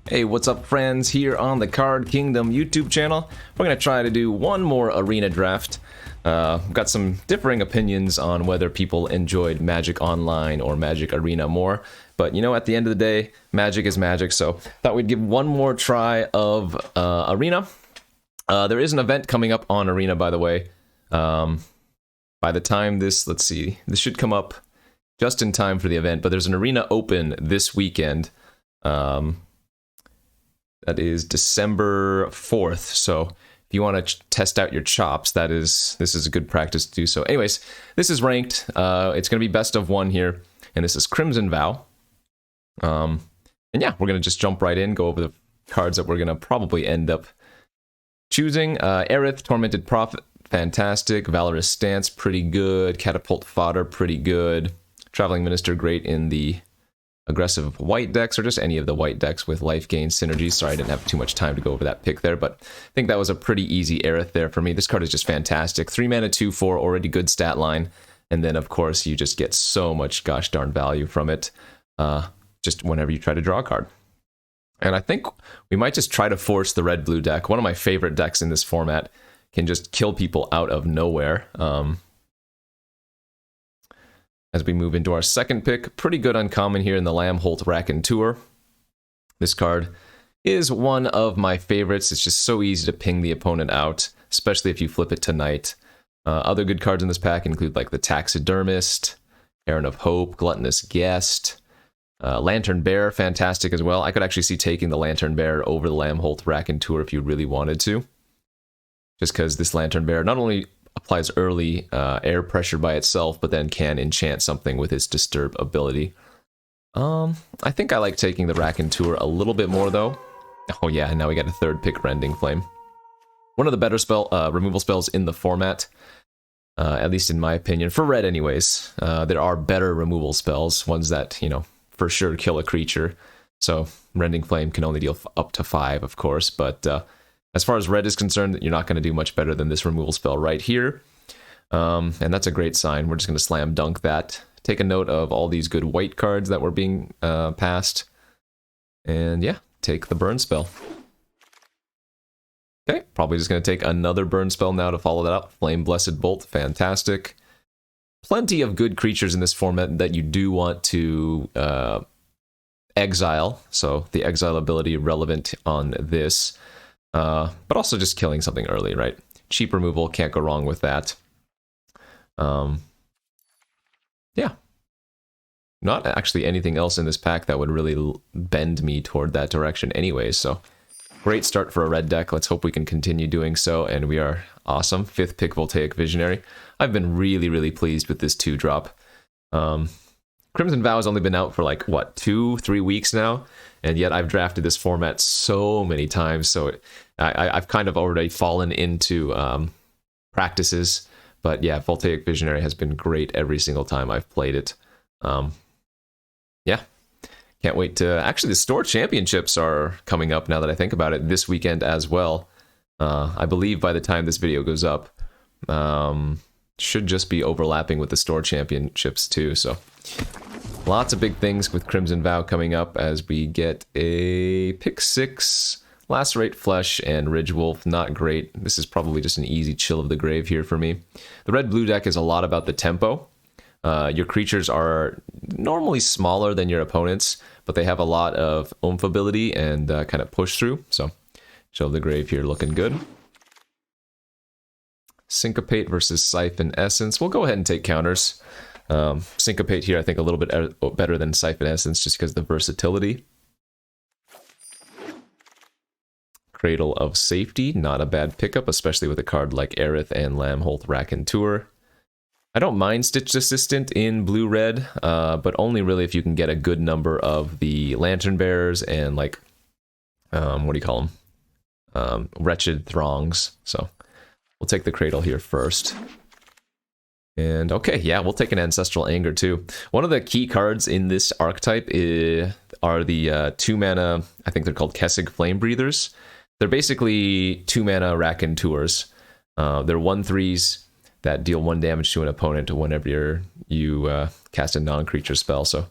Hey, what's up friends? Here on the Card Kingdom YouTube channel, we're going to try to do one more arena draft. Got some differing opinions on whether people enjoyed Magic Online or Magic Arena more, but you know, at the end of the day, Magic is Magic, so thought we'd give one more try of Arena. There is an event coming up on Arena, by the way. By the time this, let's see, this should come up just in time for the event, but there's an Arena Open this weekend. That is December 4th, so if you want to test out your chops, this is a good practice to do so. Anyways, this is ranked. It's going to be best of one here, and this is Crimson Vow. And yeah, we're going to just jump right in, go over the cards that we're going to probably end up choosing. Aerith, Tormented Prophet, fantastic. Valorous Stance, pretty good. Catapult Fodder, pretty good. Traveling Minister, great in the aggressive white decks, or just any of the white decks with life gain synergy. Sorry, I didn't have too much time to go over that pick there, but I think that was a pretty easy Aerith there for me. This card is just fantastic. 3 mana, 2/4, already good stat line. And then, of course, you just get so much gosh darn value from it, just whenever you try to draw a card. And I think we might just try to force the red-blue deck. One of my favorite decks in this format can just kill people out of nowhere. As we move into our second pick, pretty good uncommon here in the Lamholt Raconteur. This card is one of my favorites. It's just so easy to ping the opponent out, especially if you flip it to Knight. Other good cards in this pack include like the Taxidermist, Heron of Hope, Gluttonous Guest, Lantern Bear, fantastic as well. I could actually see taking the Lantern Bear over the Lamholt Raconteur if you really wanted to. Just because this Lantern Bear not only applies early air pressure by itself, but then can enchant something with its Disturb ability. I think I like taking the Raconteur a little bit more, though. Oh yeah, and now we got a third pick, Rending Flame. One of the better removal spells in the format, at least in my opinion. For red, anyways. There are better removal spells, ones that, you know, for sure kill a creature. So Rending Flame can only deal up to 5, of course, but as far as red is concerned, you're not going to do much better than this removal spell right here. And that's a great sign. We're just going to slam dunk that. Take a note of all these good white cards that were being passed. And yeah, take the burn spell. Okay, probably just going to take another burn spell now to follow that up. Flame Blessed Bolt, fantastic. Plenty of good creatures in this format that you do want to exile. So the exile ability relevant on this. But also just killing something early, right? Cheap removal, can't go wrong with that. Yeah. Not actually anything else in this pack that would really bend me toward that direction anyway, so great start for a red deck. Let's hope we can continue doing so, and we are awesome. 5th pick, Voltaic Visionary. I've been really, really pleased with this 2-drop. Crimson Vow has only been out for like, what, 2-3 weeks now? And yet I've drafted this format so many times, so I've kind of already fallen into practices. But yeah, Voltaic Visionary has been great every single time I've played it. Yeah, can't wait to... Actually, the store championships are coming up now that I think about it, this weekend as well. I believe by the time this video goes up, should just be overlapping with the store championships too, so... Lots of big things with Crimson Vow coming up as we get a pick 6, Lacerate Flesh, and Ridge Wolf. Not great. This is probably just an easy chill of the grave here for me. The red-blue deck is a lot about the tempo. Your creatures are normally smaller than your opponents, but they have a lot of oomph ability and kind of push through. So, chill of the grave here looking good. Syncopate versus Siphon Essence. We'll go ahead and take counters. Syncopate here, I think, a little bit better than Siphon Essence just because of the versatility. Cradle of Safety, not a bad pickup, especially with a card like Aerith and Lamholt Raconteur. I don't mind Stitch Assistant in blue-red, but only really if you can get a good number of the Lantern Bearers and, like, what do you call them? Wretched Throngs. So we'll take the Cradle here first. And okay, yeah, we'll take an Ancestral Anger too. One of the key cards in this archetype are the 2 mana, I think they're called Kessig Flame Breathers. They're basically 2 mana Raconteurs. They're 1/3s that deal 1 damage to an opponent whenever you cast a non-creature spell. So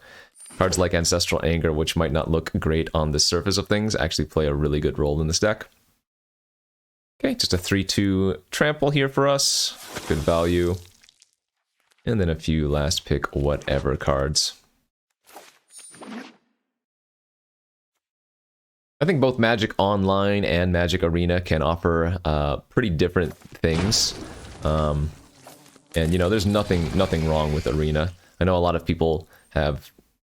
Cards like Ancestral Anger, which might not look great on the surface of things, actually play a really good role in this deck. Okay, just a 3-2 trample here for us. Good value. And then a few last pick whatever cards. I think both Magic Online and Magic Arena can offer pretty different things. And, you know, there's nothing wrong with Arena. I know a lot of people have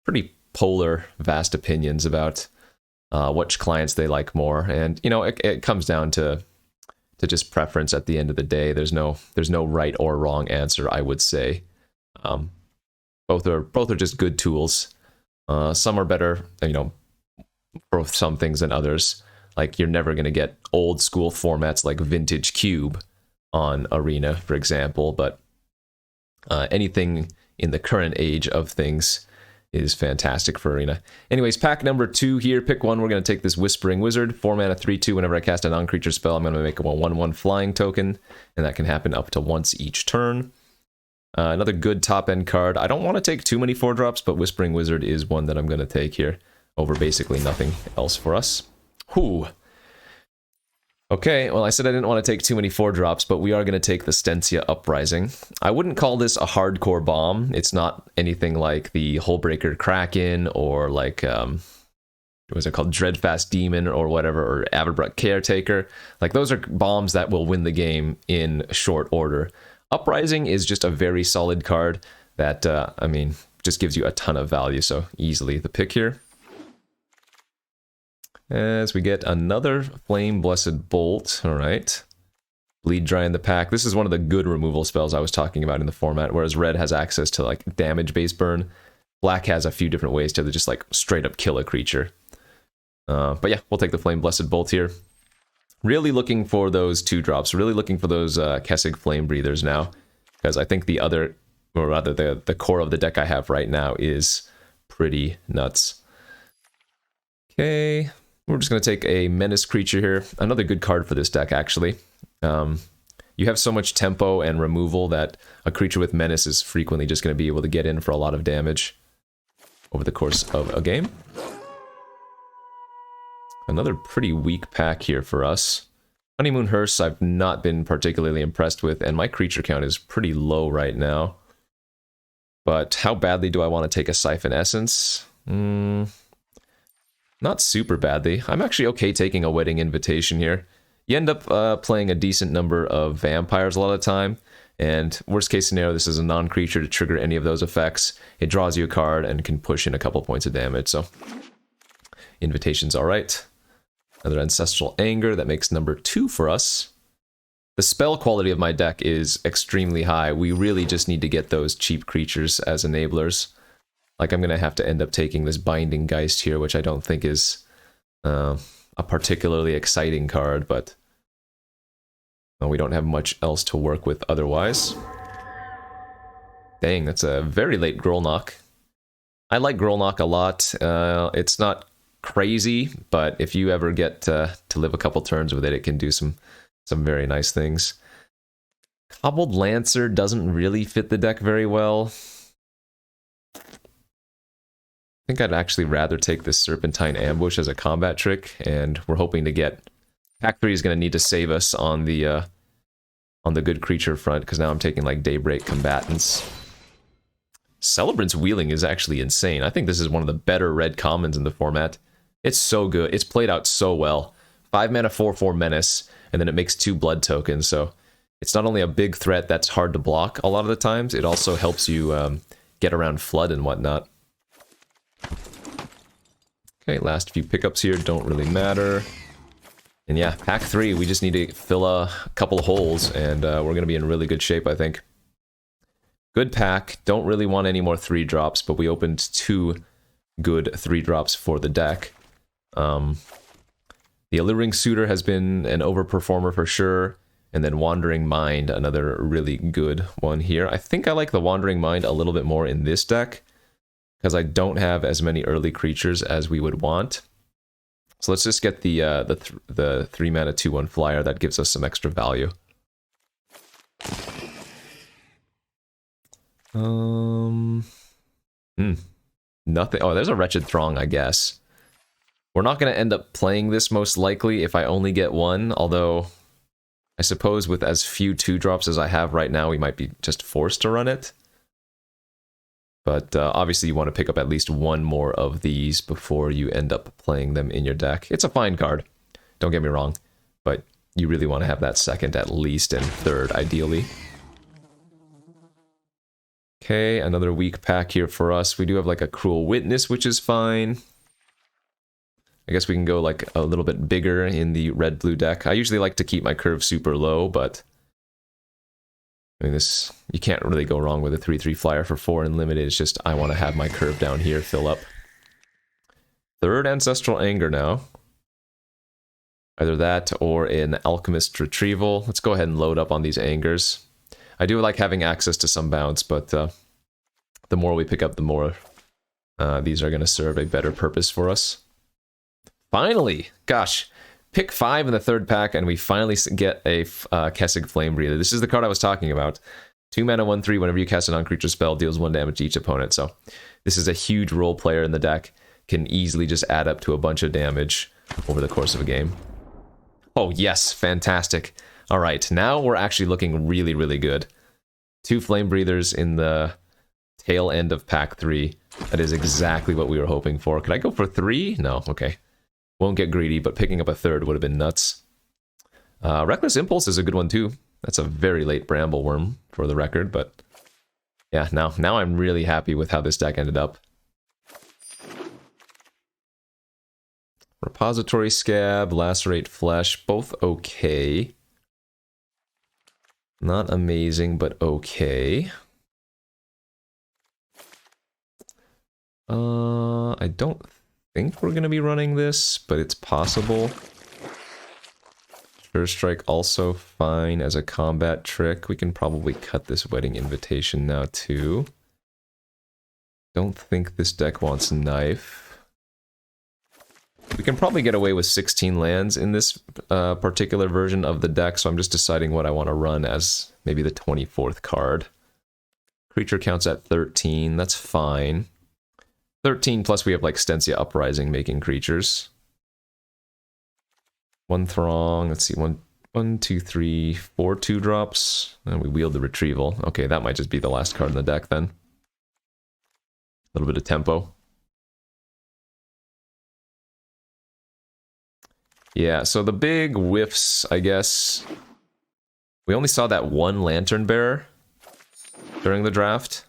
pretty polar, vast opinions about which clients they like more. And, you know, it comes down to just preference at the end of the day. There's no right or wrong answer, I would say. Both are just good tools. Some are better, you know, for some things than others. Like, you're never going to get old school formats like Vintage Cube on Arena, for example, but anything in the current age of things is fantastic for Arena. Anyways, pack number 2 here. Pick one. We're going to take this Whispering Wizard. 4 mana, 3/2. Whenever I cast a non-creature spell, I'm going to make a 1/1 flying token, and that can happen up to once each turn. Another good top-end card. I don't want to take too many 4-drops, but Whispering Wizard is one that I'm going to take here over basically nothing else for us. Whew. Okay, well, I said I didn't want to take too many 4-drops, but we are going to take the Stensia Uprising. I wouldn't call this a hardcore bomb. It's not anything like the Hullbreaker Kraken or like, what was it called, Dreadfast Demon or whatever, or Averbrut Caretaker. Like, those are bombs that will win the game in short order. Uprising is just a very solid card that, I mean, just gives you a ton of value, so easily the pick here. As we get another Flame Blessed Bolt, alright. Bleed Dry in the pack. This is one of the good removal spells I was talking about in the format, whereas red has access to, like, damage-based burn. Black has a few different ways to just, like, straight-up kill a creature. But yeah, we'll take the Flame Blessed Bolt here. Really looking for those 2-drops, really looking for those Kessig Flame Breathers now, because I think the other, or rather the core of the deck I have right now is pretty nuts. Okay. We're just going to take a Menace creature here. Another good card for this deck, actually. You have so much tempo and removal that a creature with Menace is frequently just going to be able to get in for a lot of damage over the course of a game. Another pretty weak pack here for us. Honeymoon Hearse I've not been particularly impressed with, and my creature count is pretty low right now. But how badly do I want to take a Siphon Essence? Not super badly. I'm actually okay taking a Wedding Invitation here. You end up playing a decent number of vampires a lot of the time, and worst case scenario, this is a non-creature to trigger any of those effects. It draws you a card and can push in a couple points of damage, so Invitation's alright. Another Ancestral Anger, that makes number 2 for us. The spell quality of my deck is extremely high. We really just need to get those cheap creatures as enablers. Like, I'm going to have to end up taking this Binding Geist here, which I don't think is a particularly exciting card, but we don't have much else to work with otherwise. Dang, that's a very late Grolnok. I like Grolnok a lot. It's not crazy, but if you ever get to live a couple turns with it, it can do some very nice things. Cobbled Lancer doesn't really fit the deck very well. I think I'd actually rather take this Serpentine Ambush as a combat trick, and we're hoping to get... Pack 3 is going to need to save us on the good creature front, because now I'm taking, like, Daybreak Combatants. Celebrant's Wheeling is actually insane. I think this is one of the better red commons in the format. It's so good. It's played out so well. 5 mana, 4/4 Menace, and then it makes 2 blood tokens, so it's not only a big threat that's hard to block a lot of the times, it also helps you get around Flood and whatnot. Okay, last few pickups here don't really matter. And yeah, pack 3, we just need to fill a couple of holes, and we're going to be in really good shape, I think. Good pack, don't really want any more 3-drops, but we opened 2 good 3-drops for the deck. The Alluring Suitor has been an overperformer for sure, and then Wandering Mind, another really good one here. I think I like the Wandering Mind a little bit more in this deck, because I don't have as many early creatures as we would want. So let's just get the 3 mana 2/1 flyer. That gives us some extra value. Nothing. Oh, there's a Wretched Throng, I guess. We're not going to end up playing this most likely if I only get one, although I suppose with as few 2-drops as I have right now, we might be just forced to run it. But obviously you want to pick up at least one more of these before you end up playing them in your deck. It's a fine card, don't get me wrong, but you really want to have that second at least and third ideally. Okay, another weak pack here for us. We do have like a Cruel Witness, which is fine. I guess we can go like a little bit bigger in the red-blue deck. I usually like to keep my curve super low, but I mean, this, you can't really go wrong with a 3/3 flyer for 4 and limited. It's just I want to have my curve down here fill up. Third Ancestral Anger now. Either that or an Alchemist Retrieval. Let's go ahead and load up on these Angers. I do like having access to some bounce, but the more we pick up, the more these are going to serve a better purpose for us. Finally! Gosh, pick 5 in the third pack, and we finally get a Kessig Flame Breather. This is the card I was talking about. 2 mana, 1/3, whenever you cast a non-creature spell, deals 1 damage to each opponent. So this is a huge role player in the deck. Can easily just add up to a bunch of damage over the course of a game. Oh yes, fantastic. Alright, now we're actually looking really, really good. 2 Flame Breathers in the tail end of pack 3. That is exactly what we were hoping for. Could I go for 3? No, okay. Won't get greedy, but picking up a third would have been nuts. Reckless Impulse is a good one too. That's a very late Bramble Worm, for the record, but yeah, now I'm really happy with how this deck ended up. Repository Scab, Lacerate Flesh, both okay. Not amazing, but okay. I don't think we're going to be running this, but it's possible. Sure Strike also fine as a combat trick. We can probably cut this Wedding Invitation now too. Don't think this deck wants Knife. We can probably get away with 16 lands in this particular version of the deck, so I'm just deciding what I want to run as maybe the 24th card. Creature counts at 13, that's fine. 13 plus we have like Stensia Uprising making creatures. 1 Throng, let's see, 1, 2, 3, 4 2-drops. And we wield the Retrieval. Okay, that might just be the last card in the deck then. A little bit of tempo. Yeah, so the big whiffs, I guess. We only saw that 1 Lantern Bearer during the draft.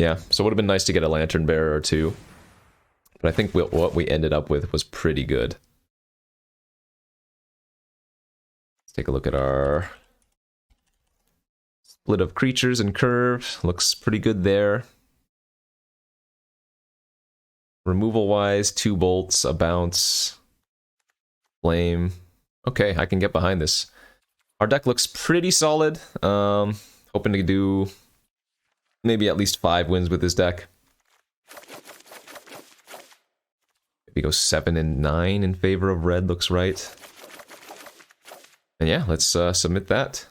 Yeah, so it would have been nice to get a Lantern Bearer or 2. But I think what we ended up with was pretty good. Let's take a look at our split of creatures and curve. Looks pretty good there. Removal-wise, 2 bolts, a bounce, flame. Okay, I can get behind this. Our deck looks pretty solid. Hoping to do maybe at least 5 wins with this deck. Maybe go 7 and 9 in favor of red, looks right. And yeah, let's submit that.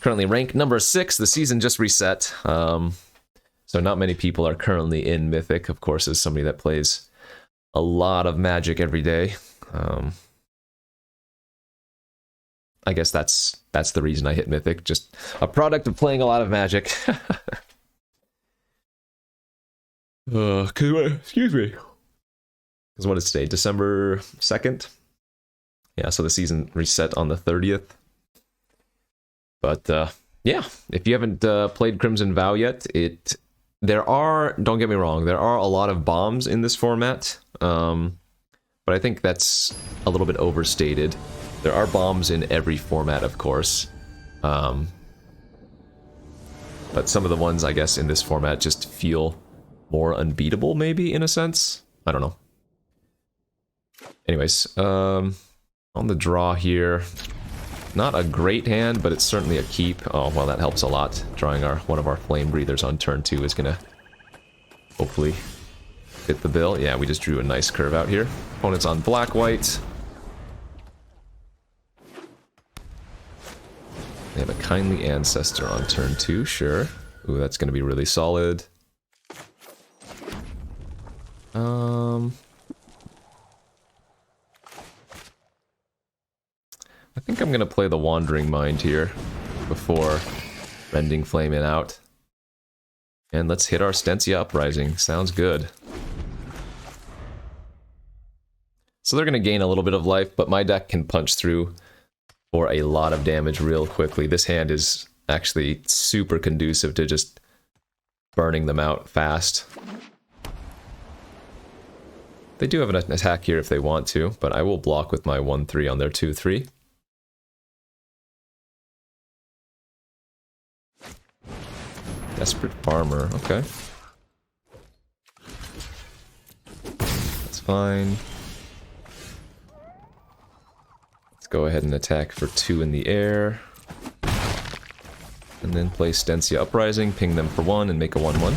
Currently ranked number 6, the season just reset. So not many people are currently in Mythic, of course, as somebody that plays a lot of Magic every day. I guess that's the reason I hit Mythic, just a product of playing a lot of Magic. Excuse me. Because what is today? December 2nd? Yeah, so the season reset on the 30th. But yeah, if you haven't played Crimson Vow yet, there are, don't get me wrong, there are a lot of bombs in this format, but I think that's a little bit overstated. There are bombs in every format, of course, but some of the ones, I guess, in this format just feel more unbeatable, maybe, in a sense? I don't know. Anyways, on the draw here, not a great hand, but it's certainly a keep. Oh, well, that helps a lot. Drawing one of our Flame Breathers on turn 2 is gonna hopefully fit the bill. Yeah, we just drew a nice curve out here. Opponent's on black-white. They have a kindly ancestor on turn 2, sure. Ooh, that's going to be really solid. I think I'm going to play the Wandering Mind here before Rending Flame in out. And let's hit our Stensia Uprising. Sounds good. So they're going to gain a little bit of life, but my deck can punch through for a lot of damage real quickly. This hand is actually super conducive to just burning them out fast. They do have an attack here if they want to, but I will block with my 1-3 on their 2-3. Desperate Farmer, okay. That's fine. Let's go ahead and attack for 2 in the air. And then play Stensia Uprising, ping them for 1, and make a 1-1.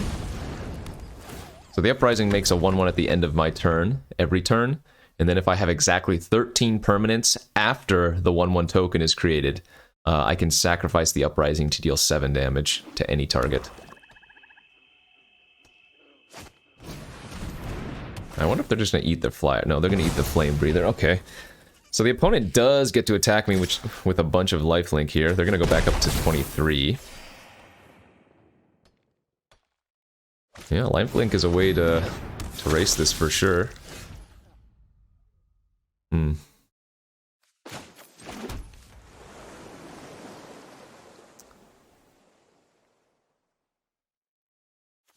So the Uprising makes a 1-1 at the end of my turn, every turn. And then if I have exactly 13 permanents after the 1-1 token is created, I can sacrifice the Uprising to deal 7 damage to any target. I wonder if they're just going to eat the flyer. No, they're going to eat the Flame Breather. Okay. So the opponent does get to attack me with a bunch of lifelink here. They're going to go back up to 23. Yeah, lifelink is a way to race this for sure.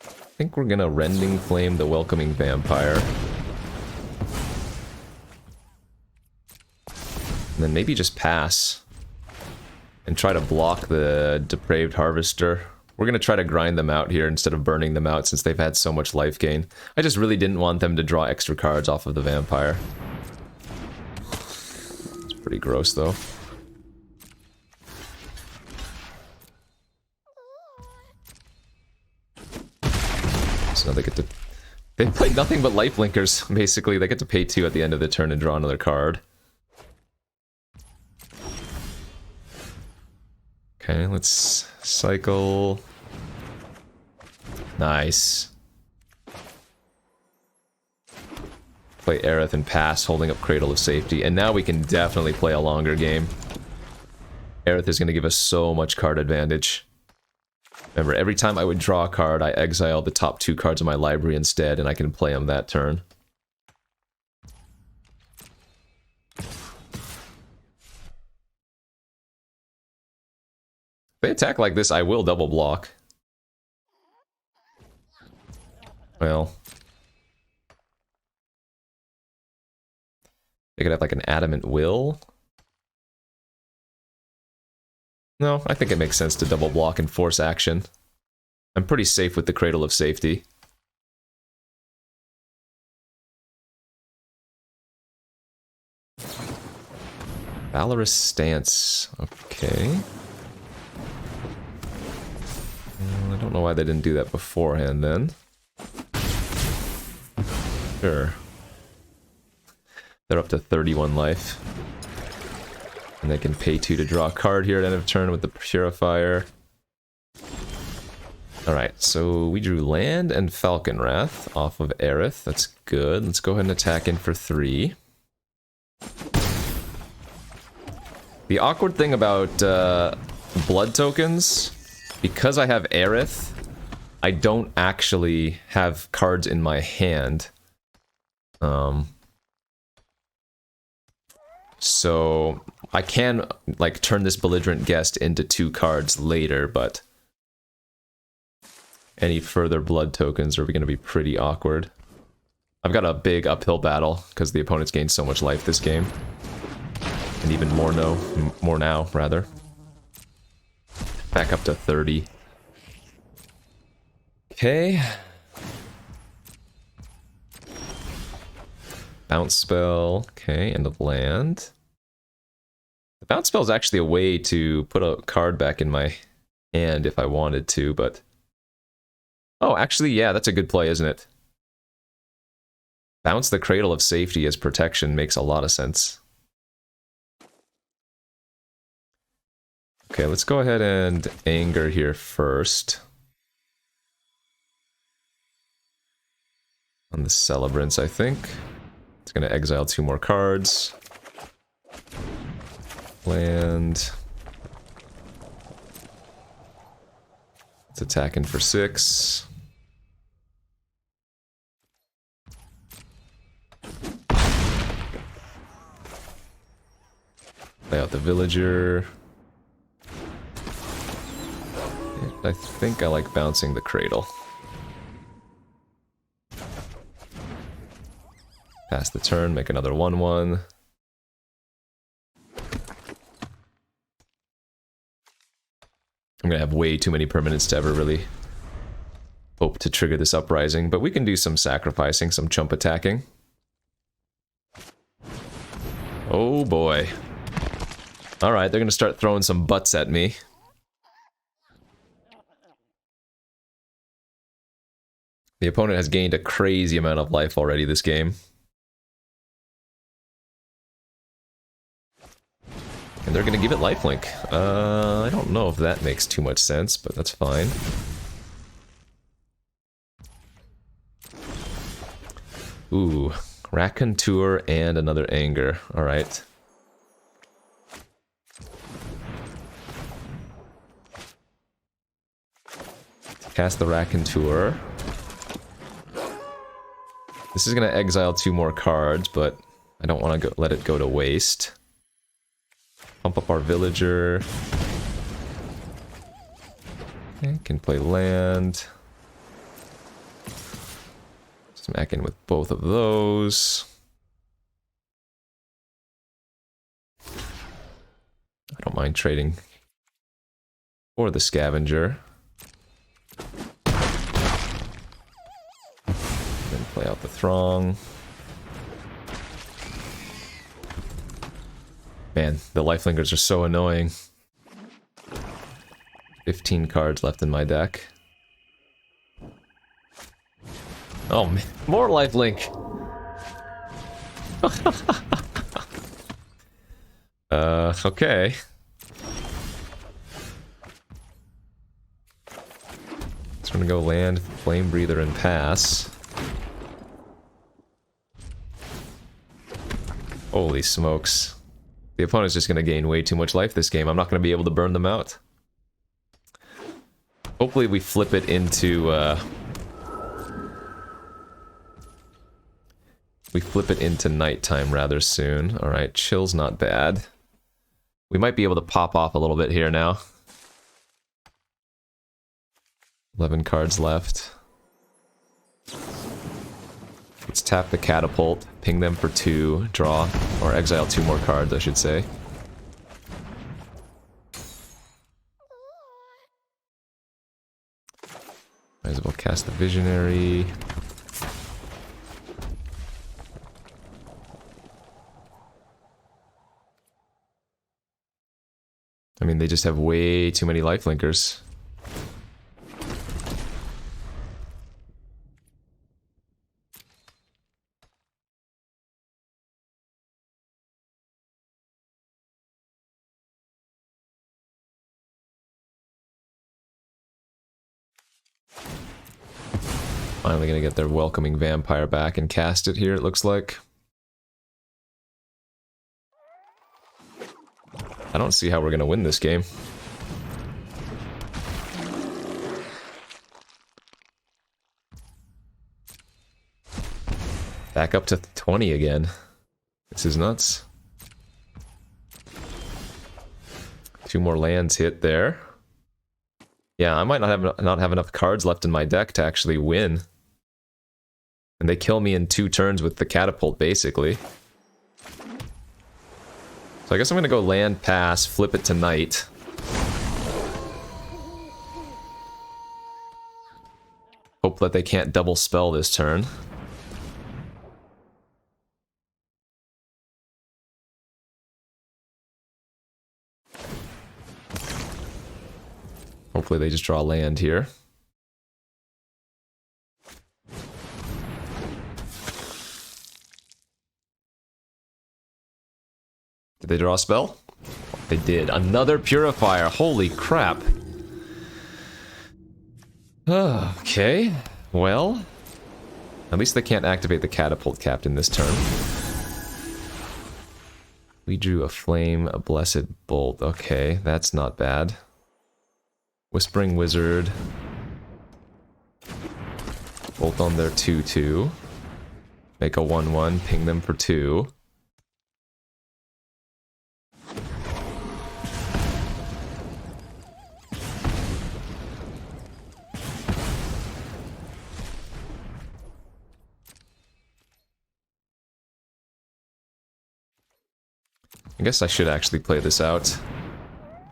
I think we're gonna Rending Flame the Welcoming Vampire. And then maybe just pass. And try to block the Depraved Harvester. We're gonna try to grind them out here instead of burning them out since they've had so much life gain. I just really didn't want them to draw extra cards off of the Vampire. It's pretty gross though. So they get to... They played nothing but lifelinkers, basically. They get to pay 2 at the end of the turn and draw another card. Okay, let's cycle. Nice. Play Aerith and pass, holding up Cradle of Safety. And now we can definitely play a longer game. Aerith is going to give us so much card advantage. Remember, every time I would draw a card, I exile the top 2 cards of my library instead, and I can play them that turn. If they attack like this, I will double block. Well... They could have like an Adamant Will. No, I think it makes sense to double block and force action. I'm pretty safe with the Cradle of Safety. Valorous Stance. Okay. I don't know why they didn't do that beforehand then. Sure. They're up to 31 life. And they can pay 2 to draw a card here at end of turn with the Purifier. Alright, so we drew Land and Falcon Wrath off of Aerith. That's good. Let's go ahead and attack in for 3. The awkward thing about blood tokens, because I have Aerith, I don't actually have cards in my hand. So I can like turn this Belligerent Guest into 2 cards later, but any further blood tokens are going to be pretty awkward. I've got a big uphill battle because the opponent's gained so much life this game, and even more now rather. Back up to 30. Okay. Bounce spell. Okay, end of land. The bounce spell is actually a way to put a card back in my hand if I wanted to, but... Oh, actually, yeah, that's a good play, isn't it? Bounce the Cradle of Safety as protection makes a lot of sense. Okay, let's go ahead and anger here first. On the Celebrants, I think. It's going to exile 2 more cards. Land. It's attacking for 6. Play out the Villager. I think I like bouncing the Cradle. Pass the turn, make another 1/1. I'm gonna have way too many permanents to ever really hope to trigger this uprising, but we can do some sacrificing, some chump attacking. Oh boy. Alright, they're gonna start throwing some butts at me. The opponent has gained a crazy amount of life already this game. And they're gonna give it lifelink. I don't know if that makes too much sense, but that's fine. Ooh, Raconteur and another Anger. Alright. Cast the Raconteur. This is gonna exile 2 more cards, but I don't want to let it go to waste. Pump up our Villager. Okay, can play land. Smack in with both of those. I don't mind trading for the Scavenger. Then play out the Throng. Man, the lifelingers are so annoying. 15 cards left in my deck. Oh man, more lifelink! Okay. So I'm gonna go land, Flame Breather, and pass. Holy smokes. The opponent's just going to gain way too much life this game. I'm not going to be able to burn them out. Hopefully we flip it into... we flip it into nighttime rather soon. Alright, Chill's not bad. We might be able to pop off a little bit here now. 11 cards left. Let's tap the Catapult, ping them for 2, draw, or exile 2 more cards, I should say. Might as well cast the Visionary. I mean, they just have way too many lifelinkers. Finally gonna get their welcoming vampire back and cast it here, it looks like. I don't see how we're gonna win this game. Back up to 20 again. This is nuts. 2 more lands hit there. Yeah, I might not have enough cards left in my deck to actually win. And they kill me in 2 turns with the Catapult, basically. So I guess I'm gonna go land, pass, flip it to night. Hope that they can't double spell this turn. Hopefully they just draw land here. Did they draw a spell? They did. Another purifier. Holy crap. Okay. Well, at least they can't activate the catapult captain this turn. We drew a flame, a blessed bolt. Okay, that's not bad. Whispering Wizard. Bolt on their 2/2. Make a 1/1, ping them for 2. I guess I should actually play this out.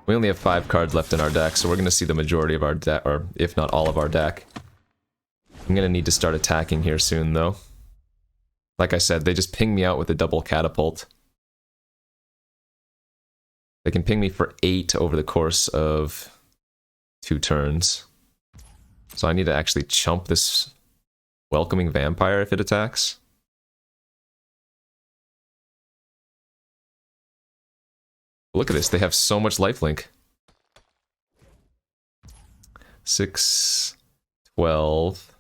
We only have 5 cards left in our deck, so we're going to see the majority of our deck, or if not all of our deck. I'm going to need to start attacking here soon, though. Like I said, they just ping me out with a double catapult. They can ping me for 8 over the course of 2 turns. So I need to actually chump this welcoming vampire if it attacks. Look at this, they have so much lifelink. 6, 12,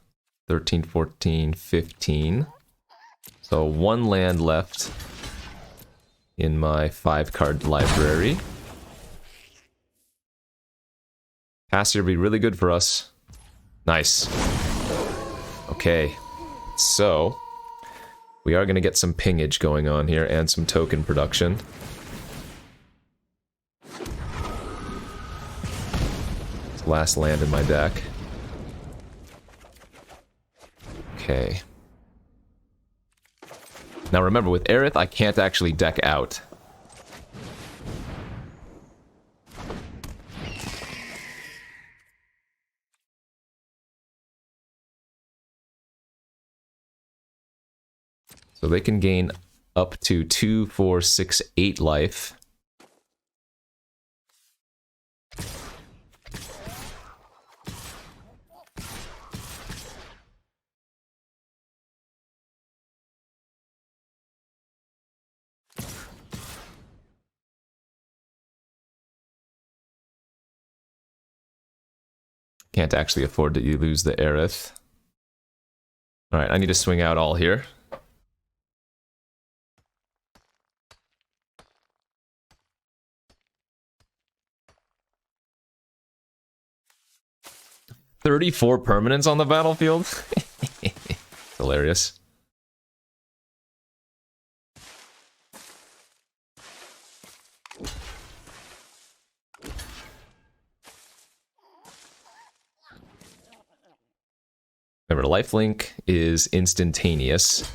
13, 14, 15. So 1 land left in my 5-card library. Pass here would be really good for us. Nice. Okay, so we are going to get some pingage going on here and some token production. Last land in my deck. Okay. Now remember, with Aerith, I can't actually deck out. So they can gain up to 2, 4, 6, 8 life. Can't actually afford to lose the Aerith. Alright, I need to swing out all here. $34 permanents on the battlefield? Hilarious. Remember, lifelink is instantaneous.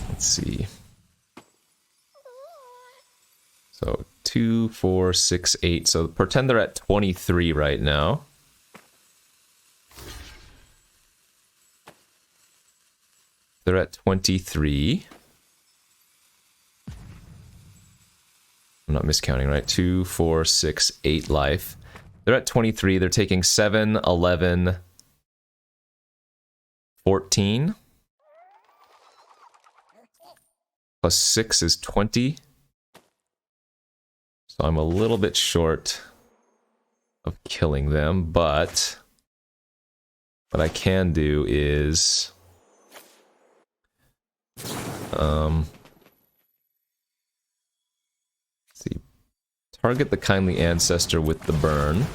Let's see. So 2, 4, 6, 8. So pretend they're at 23 right now. They're at 23. I'm not miscounting, right? 2, 4, 6, 8 life. They're at 23. They're taking 7, 11, 14. Plus 6 is 20. So I'm a little bit short of killing them, but what I can do is let's see. Target the kindly ancestor with the burn.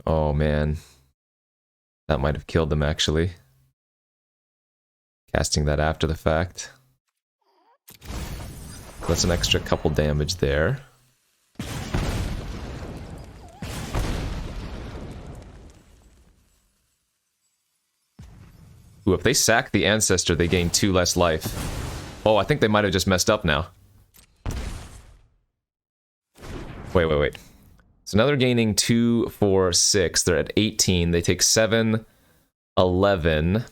Oh man. That might have killed them actually. Casting that after the fact. That's an extra couple damage there. Ooh, if they sack the ancestor, they gain 2 less life. Oh, I think they might have just messed up now. Wait. So now they're gaining 2, 4, 6. They're at 18. They take 7, 11.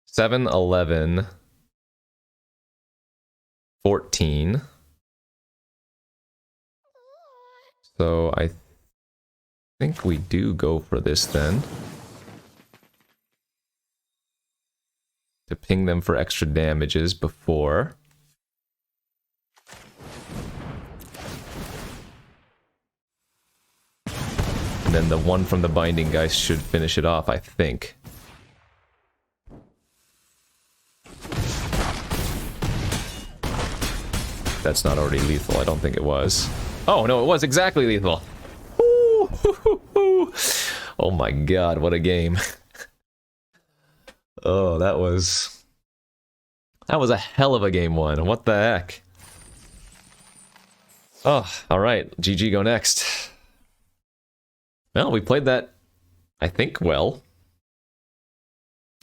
7, 11. 14. So I think we do go for this then. To ping them for extra damages before. And then the one from the binding guy should finish it off, I think. That's not already lethal, I don't think it was. Oh, no, it was exactly lethal. Ooh, oh my god, what a game. Oh, that was a hell of a game one. What the heck? Oh, alright, GG go next. Well, we played that, I think, well.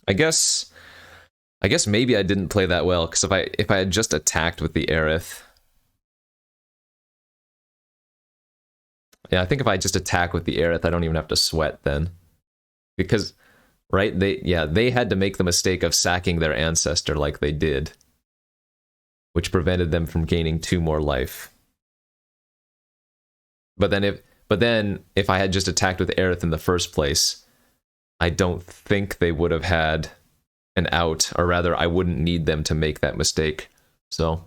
I guess maybe I didn't play that well, because if I had just attacked with the Aerith. Yeah, I think if I just attack with the Aerith, I don't even have to sweat then. Because, right, they had to make the mistake of sacking their ancestor like they did. Which prevented them from gaining 2 more life. But then if I had just attacked with Aerith in the first place, I don't think they would have had an out, or rather, I wouldn't need them to make that mistake. So,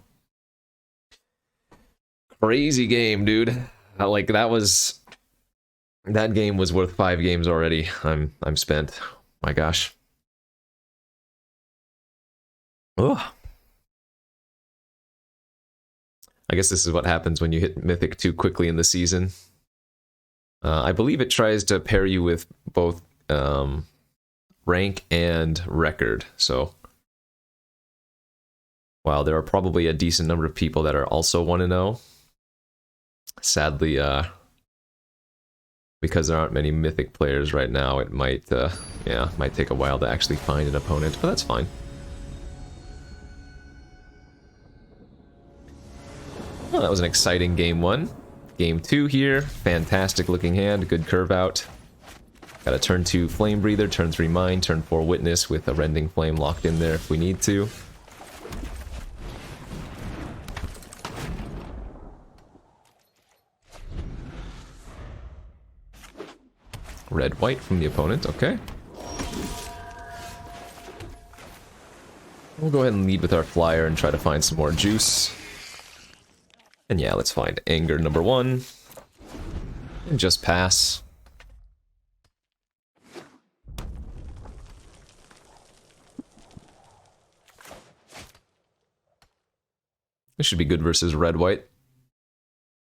crazy game, dude. Like that game was worth 5 games already. I'm spent. My gosh. Ugh. I guess this is what happens when you hit Mythic too quickly in the season. I believe it tries to pair you with both rank and record, so... While there are probably a decent number of people that are also 1-0, sadly, because there aren't many Mythic players right now, it might take a while to actually find an opponent, but that's fine. Well, that was an exciting game 1. Game 2 here, fantastic looking hand, good curve out. Got a turn 2 Flame Breather, turn 3 Mine, turn 4 Witness with a Rending Flame locked in there if we need to. Red-white from the opponent, okay. We'll go ahead and lead with our flyer and try to find some more juice. And yeah, let's find Anger number 1. And just pass. This should be good versus red-white.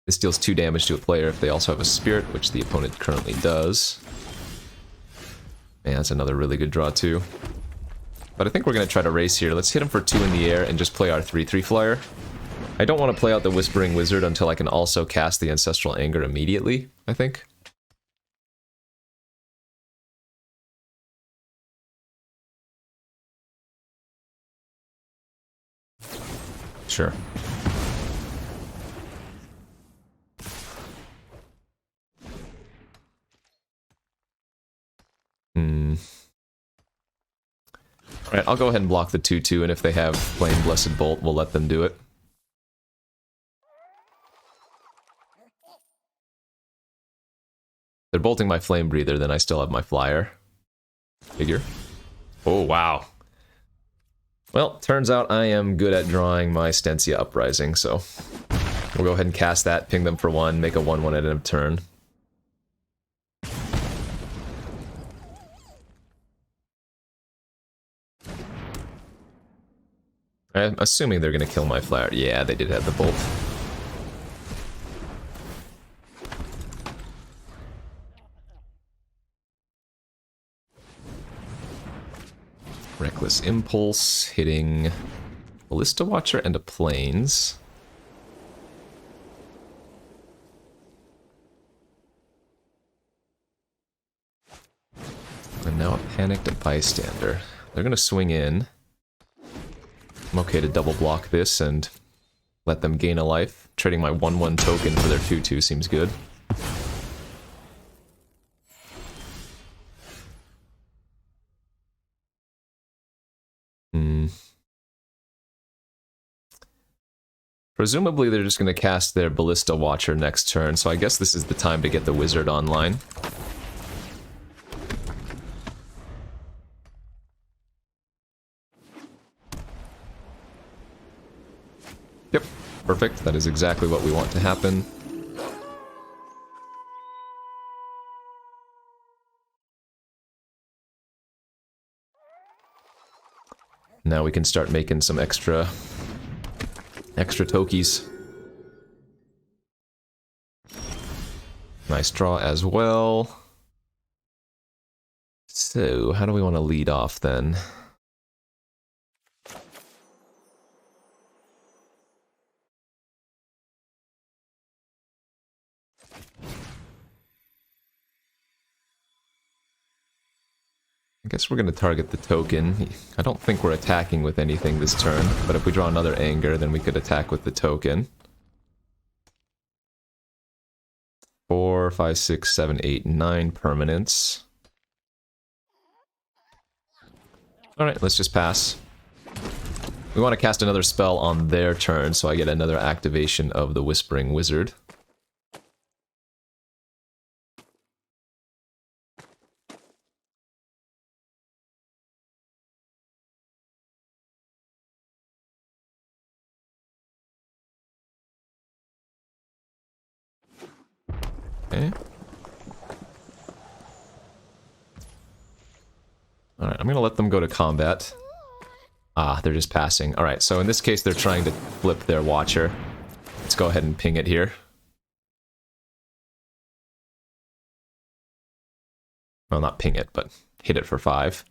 This deals 2 damage to a player if they also have a spirit, which the opponent currently does. Man, that's another really good draw too. But I think we're going to try to race here. Let's hit him for 2 in the air and just play our 3/3 flyer. I don't want to play out the Whispering Wizard until I can also cast the Ancestral Anger immediately, I think. Sure. Alright, I'll go ahead and block the 2/2, and if they have Flame Blessed Bolt, we'll let them do it. They're bolting my Flame Breather, then I still have my flyer. Figure. Oh, wow. Well, turns out I am good at drawing my Stensia Uprising, so... We'll go ahead and cast that, ping them for 1, make a 1/1 at end of turn. I'm assuming they're going to kill my flyer. Yeah, they did have the bolt. Reckless Impulse, hitting Ballista Watcher and a Plains. And now a Panicked Bystander. They're going to swing in. I'm okay to double block this and let them gain a life. trading my 1/1 token for their 2/2 seems good. Presumably they're just going to cast their Ballista Watcher next turn, so I guess this is the time to get the Wizard online. Yep, perfect. That is exactly what we want to happen. Now we can start making some extra tokies. Nice draw as well. So, how do we want to lead off then? I guess we're going to target the token. I don't think we're attacking with anything this turn, but if we draw another anger, then we could attack with the token. 4, 5, 6, 7, 8, 9 permanents. Alright, let's just pass. We want to cast another spell on their turn, so I get another activation of the Whispering Wizard. Okay. Alright, I'm gonna let them go to combat. Ah, they're just passing. Alright, so in this case they're trying to flip their Watcher. Let's go ahead and ping it here. Well, not ping it, but hit it for 5.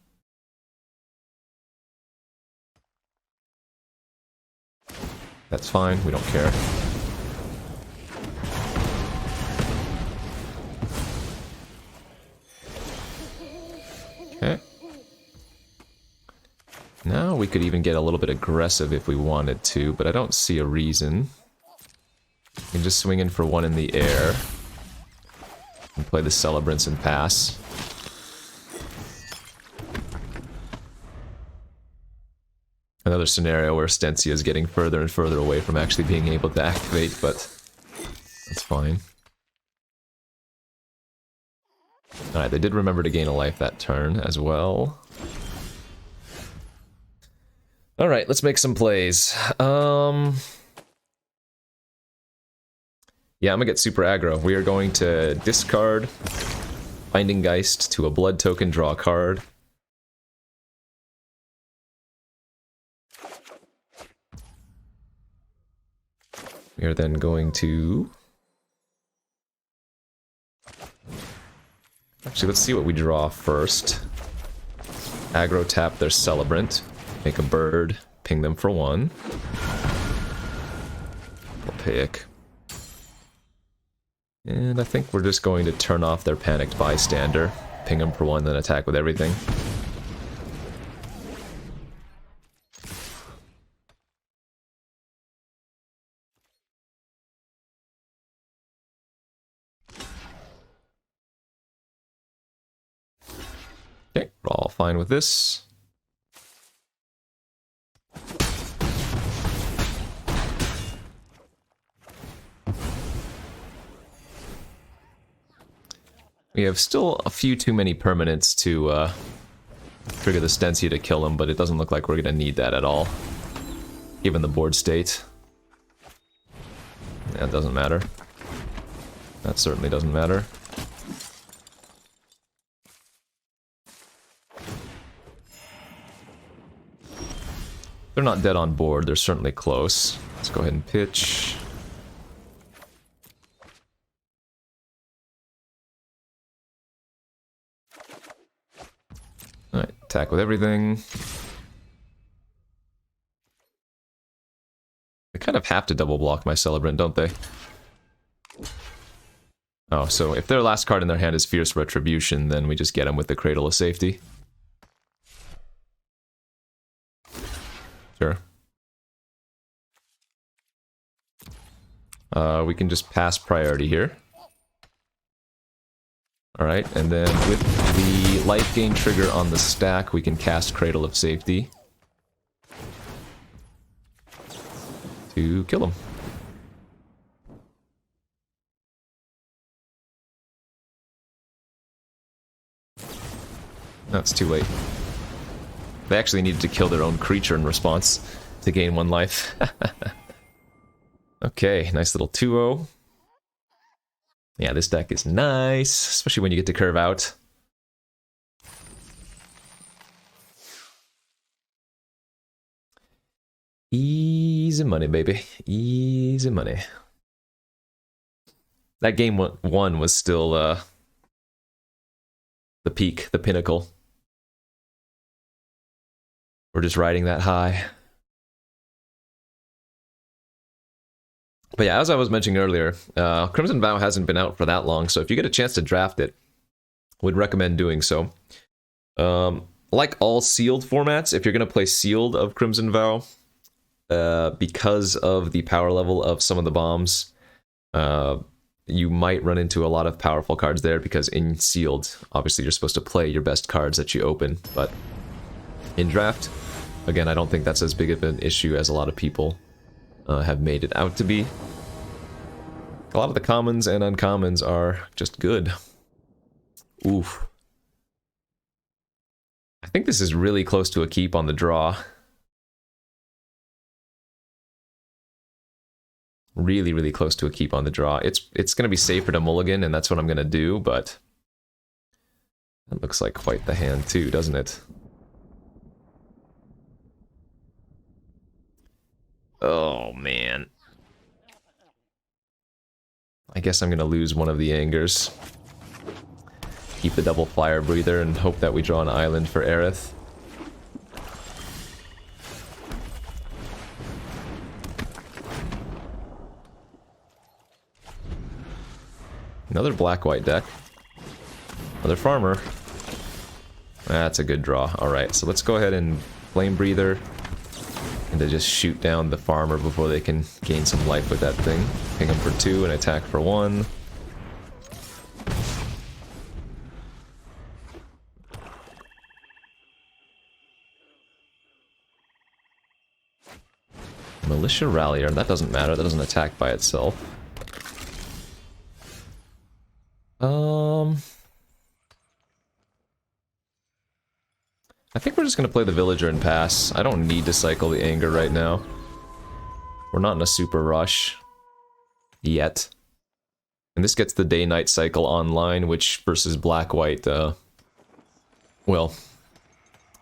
That's fine, we don't care. Okay. Now we could even get a little bit aggressive if we wanted to, but I don't see a reason. We can just swing in for 1 in the air. And play the Celebrants and pass. Another scenario where Stensia is getting further and further away from actually being able to activate, but that's fine. Alright, they did remember to gain a life that turn as well. Alright, let's make some plays. Yeah, I'm gonna get super aggro. We are going to discard Binding Geist to a blood token, draw a card. We are then going to... Actually, let's see what we draw first. Aggro tap their Celebrant. Make a bird. Ping them for 1. We'll pick. And I think we're just going to turn off their Panicked Bystander. Ping them for 1, then attack with everything. Okay, we're all fine with this. We have still a few too many permanents to trigger the Stensia to kill him, but it doesn't look like we're going to need that at all, given the board state. That doesn't matter. That certainly doesn't matter. They're not dead on board, they're certainly close. Let's go ahead and pitch. Alright, attack with everything. They kind of have to double block my Celebrant, don't they? Oh, so if their last card in their hand is Fierce Retribution, then we just get them with the Cradle of Safety. Sure. We can just pass priority here. Alright, and then with the life gain trigger on the stack, we can cast Cradle of Safety to kill him. No, it's too late. They actually needed to kill their own creature in response to gain 1 life. Okay, nice little 2-0. Yeah, this deck is nice, especially when you get to curve out. Easy money, baby. Easy money. That game 1 was still the peak, the pinnacle. We're just riding that high. But yeah, as I was mentioning earlier, Crimson Vow hasn't been out for that long, so if you get a chance to draft it, would recommend doing so. Like all sealed formats, if you're going to play sealed of Crimson Vow, because of the power level of some of the bombs, you might run into a lot of powerful cards there, because in sealed, obviously you're supposed to play your best cards that you open, but in draft, again, I don't think that's as big of an issue as a lot of people have made it out to be. A lot of the commons and uncommons are just good. Oof. I think this is really close to a keep on the draw. Really, really close to a keep on the draw. It's going to be safer to mulligan, and that's what I'm going to do, but that looks like quite the hand too, doesn't it? Oh, man. I guess I'm going to lose one of the angers. Keep the double fire breather and hope that we draw an island for Aerith. Another black-white deck. Another farmer. That's a good draw. Alright, so let's go ahead and flame breather. And to just shoot down the farmer before they can gain some life with that thing. Ping him for 2 and attack for 1. Militia Rallier, that doesn't matter, that doesn't attack by itself. I think we're just gonna play the Villager and pass. I don't need to cycle the Anger right now. We're not in a super rush. Yet. And this gets the day-night cycle online, which versus black-white, well,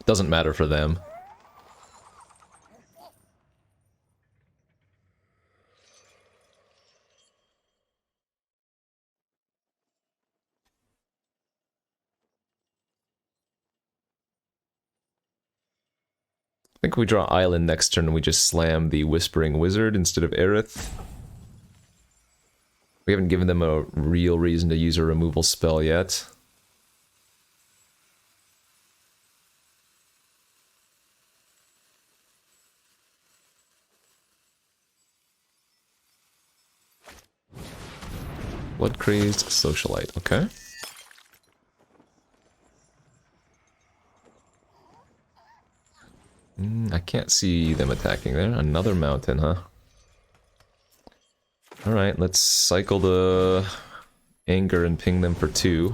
doesn't matter for them. I think we draw Island next turn and we just slam the Whispering Wizard instead of Aerith. We haven't given them a real reason to use a removal spell yet. Blood Crazed Socialite, okay. I can't see them attacking there. Another mountain, huh? Alright, let's cycle the Anger and ping them for 2.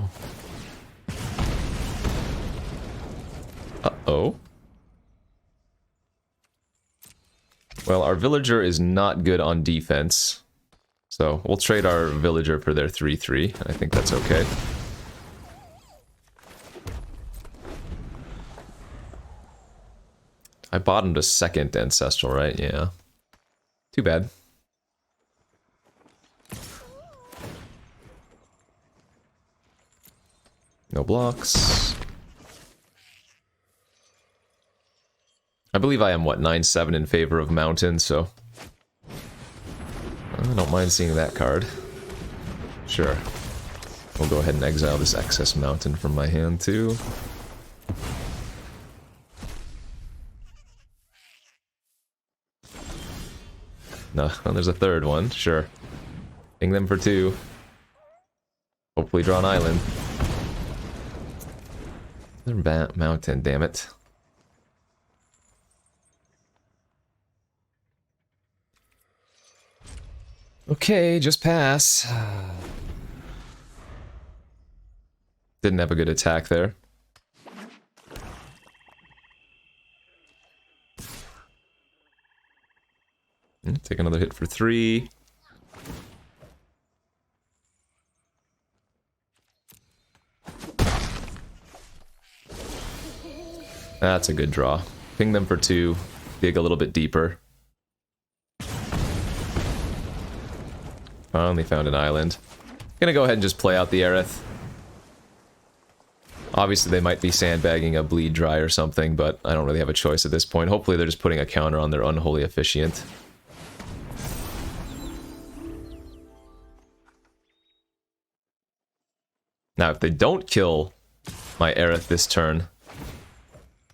Uh-oh. Well, our Villager is not good on defense. So, we'll trade our Villager for their 3/3. I think that's okay. I bottomed a second Ancestral, right? Yeah. Too bad. No blocks. I believe I am, what, 9/7 in favor of Mountain, so... I don't mind seeing that card. Sure. We'll go ahead and exile this excess Mountain from my hand, too. No, well, there's a third one, sure. Ping them for 2. Hopefully draw an island. Another mountain, damn it. Okay, just pass. Didn't have a good attack there. Take another hit for 3. That's a good draw. Ping them for 2. Dig a little bit deeper. Finally found an island. Gonna go ahead and just play out the Aerith. Obviously they might be sandbagging a bleed dry or something, but I don't really have a choice at this point. Hopefully they're just putting a counter on their unholy officiant. Now if they don't kill my Aerith this turn,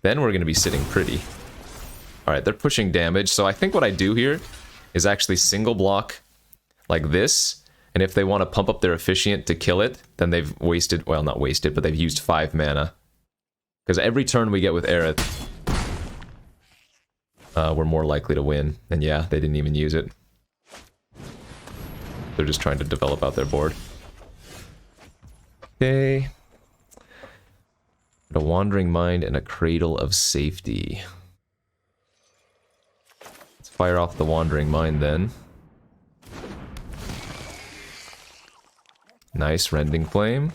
then we're gonna be sitting pretty. Alright, they're pushing damage, so I think what I do here is actually single block like this, and if they want to pump up their officiant to kill it, then they've wasted, well, not wasted, but they've used 5 mana. Because every turn we get with Aerith, we're more likely to win. And yeah, they didn't even use it. They're just trying to develop out their board. Okay. A Wandering Mind and a Cradle of Safety. Let's fire off the Wandering Mind then. Nice Rending Flame.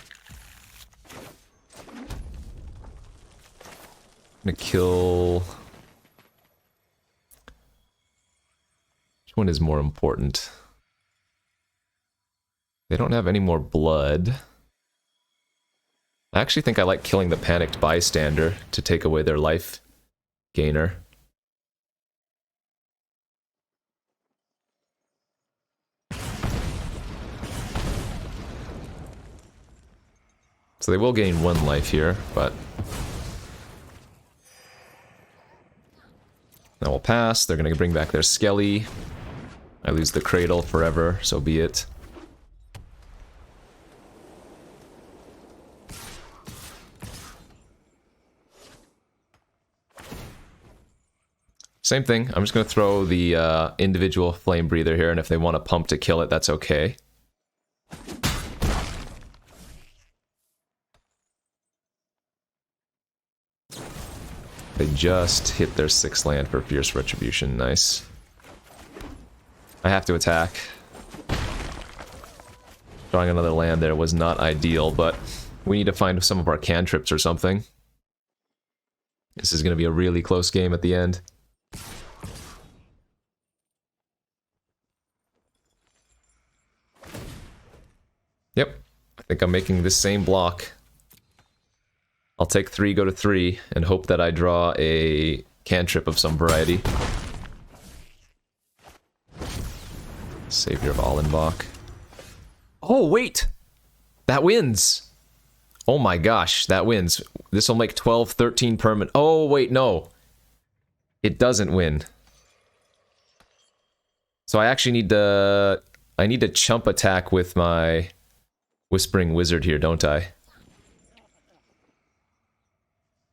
Gonna kill... Which one is more important? They don't have any more blood. I actually think I like killing the Panicked Bystander to take away their life gainer. So they will gain 1 life here, but... Now we'll pass. They're gonna bring back their Skelly. I lose the Cradle forever, so be it. Same thing. I'm just gonna throw the individual Flame Breather here, and if they want to pump to kill it, that's okay. They just hit their 6th land for Fierce Retribution. Nice. I have to attack. Drawing another land there was not ideal, but we need to find some of our cantrips or something. This is going to be a really close game at the end. Yep. I think I'm making this same block. I'll take 3, go to 3, and hope that I draw a cantrip of some variety. Savior of Allenbach. Oh, wait! That wins! Oh my gosh, that wins. This will make 12, 13 permanent. Oh, wait, no. It doesn't win. So I actually need to... I need to chump attack with my Whispering Wizard here, don't I?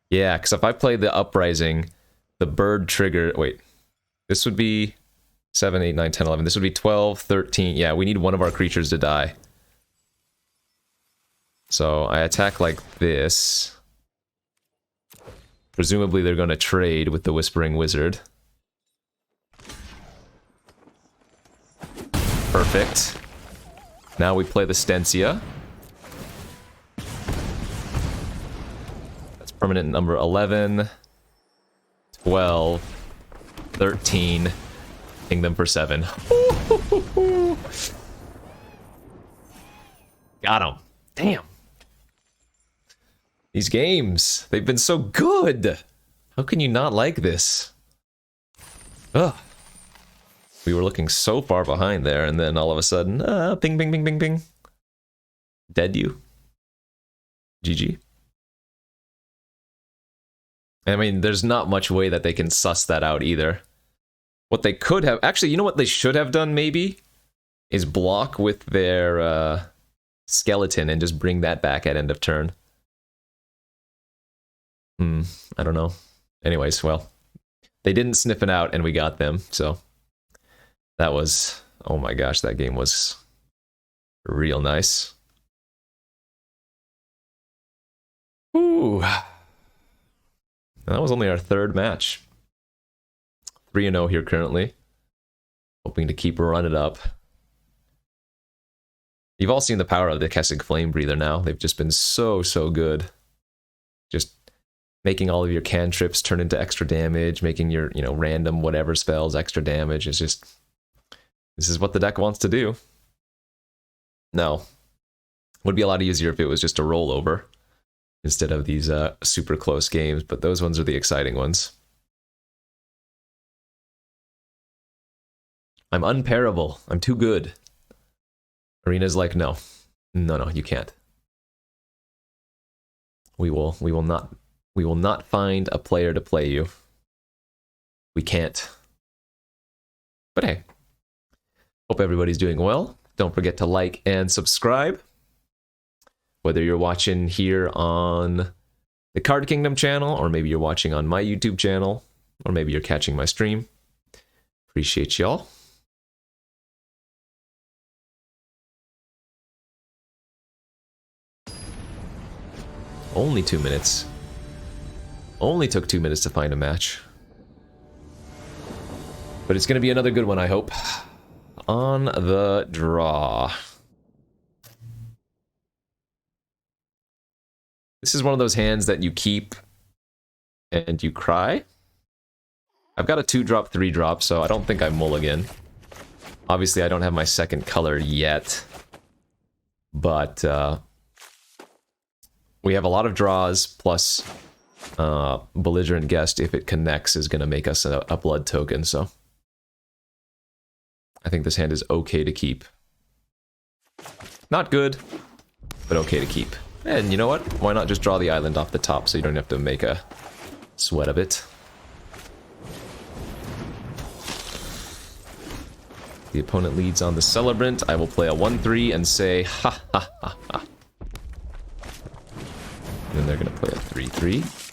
Yeah, because if I play the Uprising, the bird trigger... Wait. This would be 7, 8, 9, 10, 11. This would be 12, 13. Yeah, we need one of our creatures to die. So I attack like this. Presumably they're going to trade with the Whispering Wizard. Perfect. Now we play the Stensia. That's permanent number 11, 12, 13. Ping them for 7. Got him. Damn. These games, they've been so good. How can you not like this? Ugh. We were looking so far behind there, and then all of a sudden, ping, ping, ping, ping, ping. Dead you. GG. I mean, there's not much way that they can suss that out either. What they could have... Actually, you know what they should have done, maybe? is block with their skeleton and just bring that back at end of turn. I don't know. Anyways, well, they didn't sniff it out and we got them, so that was, oh my gosh, that game was real nice. Ooh. That was only our third match. 3-0 here currently. Hoping to keep running up. You've all seen the power of the Kessig Flame Breather now. They've just been so good. Just making all of your cantrips turn into extra damage, making your, you know, random whatever spells extra damage. It's just, this is what the deck wants to do. Now, would be a lot easier if it was just a rollover instead of these super close games, but those ones are the exciting ones. I'm unpairable. I'm too good. Arena's like, no, you can't. We will not find a player to play you. We can't. But hey, hope everybody's doing well. Don't forget to like and subscribe. Whether you're watching here on the Card Kingdom channel, or maybe you're watching on my YouTube channel, or maybe you're catching my stream. Appreciate y'all. Only 2 minutes. Only took 2 minutes to find a match. But it's going to be another good one, I hope. On the draw. This is one of those hands that you keep and you cry. I've got a 2-drop, 3-drop, so I don't think I mulligan. Obviously, I don't have my second color yet. But we have a lot of draws, plus Belligerent Guest, if it connects, is going to make us a blood token, so I think this hand is okay to keep. Not good, but okay to keep. And you know what? Why not just draw the island off the top so you don't have to make a sweat of it? The opponent leads on the Celebrant. I will play a 1-3 and say, ha ha ha ha. And then they're going to play a 3-3.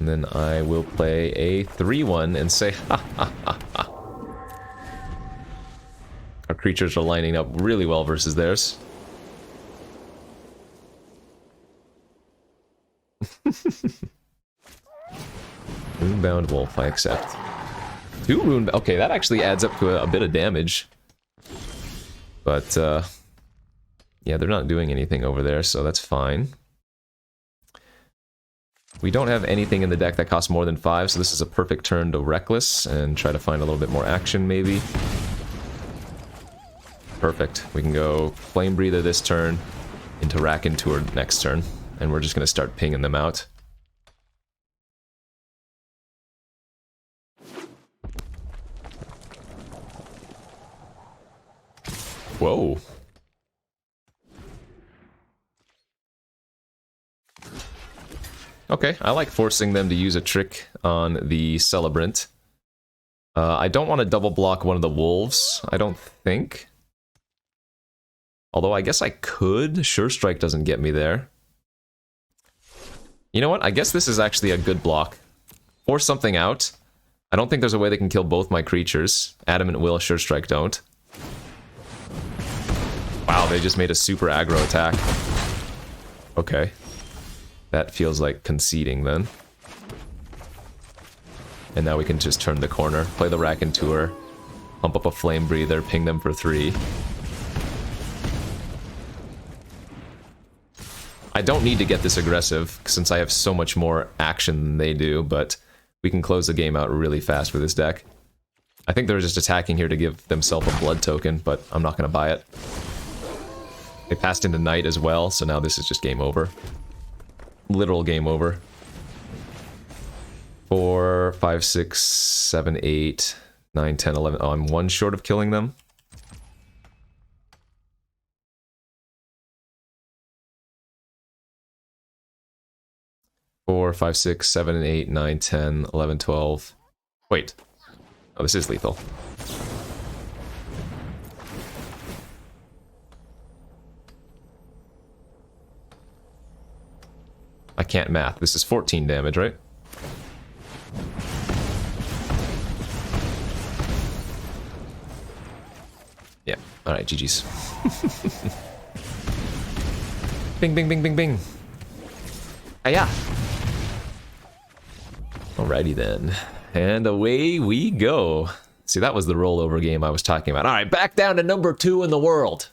And then I will play a 3-1 and say, ha ha ha ha. Our creatures are lining up really well versus theirs. Runebound Wolf, I accept. 2 rune. Okay, that actually adds up to a bit of damage. But, yeah, they're not doing anything over there, so that's fine. We don't have anything in the deck that costs more than 5, so this is a perfect turn to Reckless and try to find a little bit more action, maybe. Perfect. We can go Flame Breather this turn into Rack and Tour next turn, and we're just going to start pinging them out. Whoa. Okay, I like forcing them to use a trick on the Celebrant. I don't want to double block one of the wolves, I don't think. Although I guess I could. Sure Strike doesn't get me there. You know what? I guess this is actually a good block. Force something out. I don't think there's a way they can kill both my creatures. Adamant Will, Sure Strike don't. Wow, they just made a super aggro attack. Okay. That feels like conceding then. And now we can just turn the corner, play the Rack and Tour, pump up a Flame Breather, ping them for 3. I don't need to get this aggressive, since I have so much more action than they do, but we can close the game out really fast with this deck. I think they're just attacking here to give themselves a blood token, but I'm not going to buy it. They passed into Night as well, so now this is just game over. Literal game over. 4, 5, 6, 7, 8, 9, 10, 11. Oh, I'm 1 short of killing them. Four, 5, 6, 7, 8, 9, 10, 11, 12. Wait. Oh, this is lethal. I can't math. This is 14 damage, right? Yeah. Alright, GG's. Bing, bing, bing, bing, bing. Hiya! Alrighty then. And away we go. See, that was the rollover game I was talking about. Alright, back down to number 2 in the world.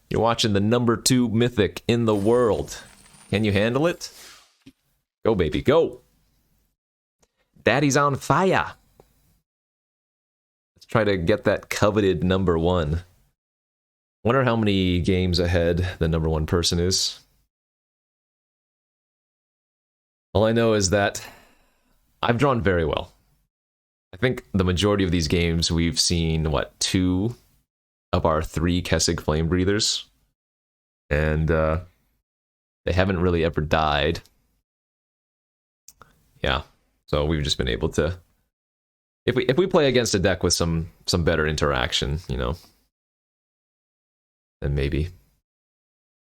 You're watching the number 2 mythic in the world. Can you handle it? Go, baby, go! Daddy's on fire! Let's try to get that coveted number 1. Wonder how many games ahead the number 1 person is. All I know is that I've drawn very well. I think the majority of these games we've seen, what, 2 of our 3 Kessig Flame Breathers. And they haven't really ever died. Yeah, so we've just been able to... If we play against a deck with some better interaction, you know, then maybe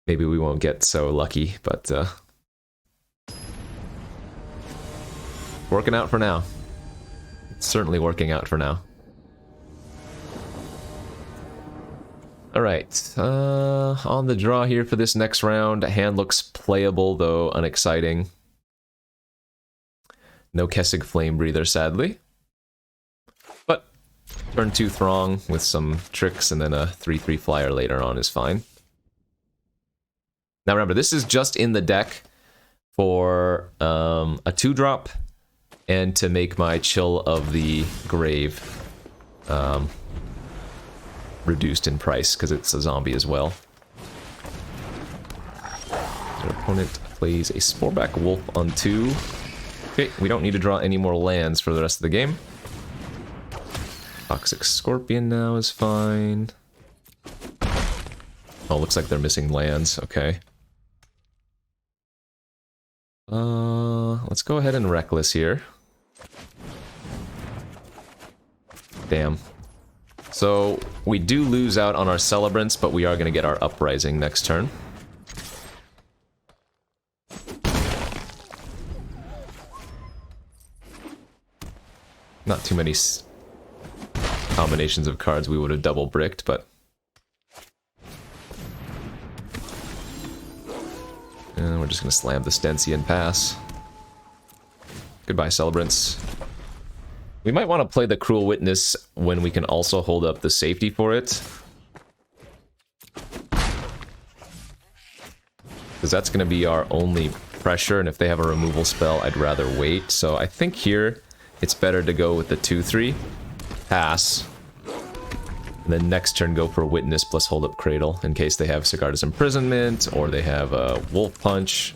we won't get so lucky, but working out for now. It's certainly working out for now. Alright, on the draw here for this next round. Hand looks playable, though unexciting. No Kessig Flame Breather, sadly. But turn 2 Throng with some tricks and then a 3/3 flyer later on is fine. Now remember, this is just in the deck for a 2-drop and to make my Chill of the Grave reduced in price, because it's a zombie as well. Our opponent plays a Sporeback Wolf on 2. Okay, we don't need to draw any more lands for the rest of the game. Toxic Scorpion now is fine. Oh, looks like they're missing lands. Okay. Let's go ahead and Reckless here. Damn. So, we do lose out on our Celebrants, but we are going to get our Uprising next turn. Not too many combinations of cards we would have double bricked, but... And we're just going to slam the Stency and pass. Goodbye, Celebrants. We might want to play the Cruel Witness when we can also hold up the safety for it. Because that's going to be our only pressure, and if they have a removal spell, I'd rather wait. So I think here, it's better to go with the 2/3, pass, and then next turn go for Witness plus hold up Cradle, in case they have Sigarda's Imprisonment, or they have a Wolf Punch.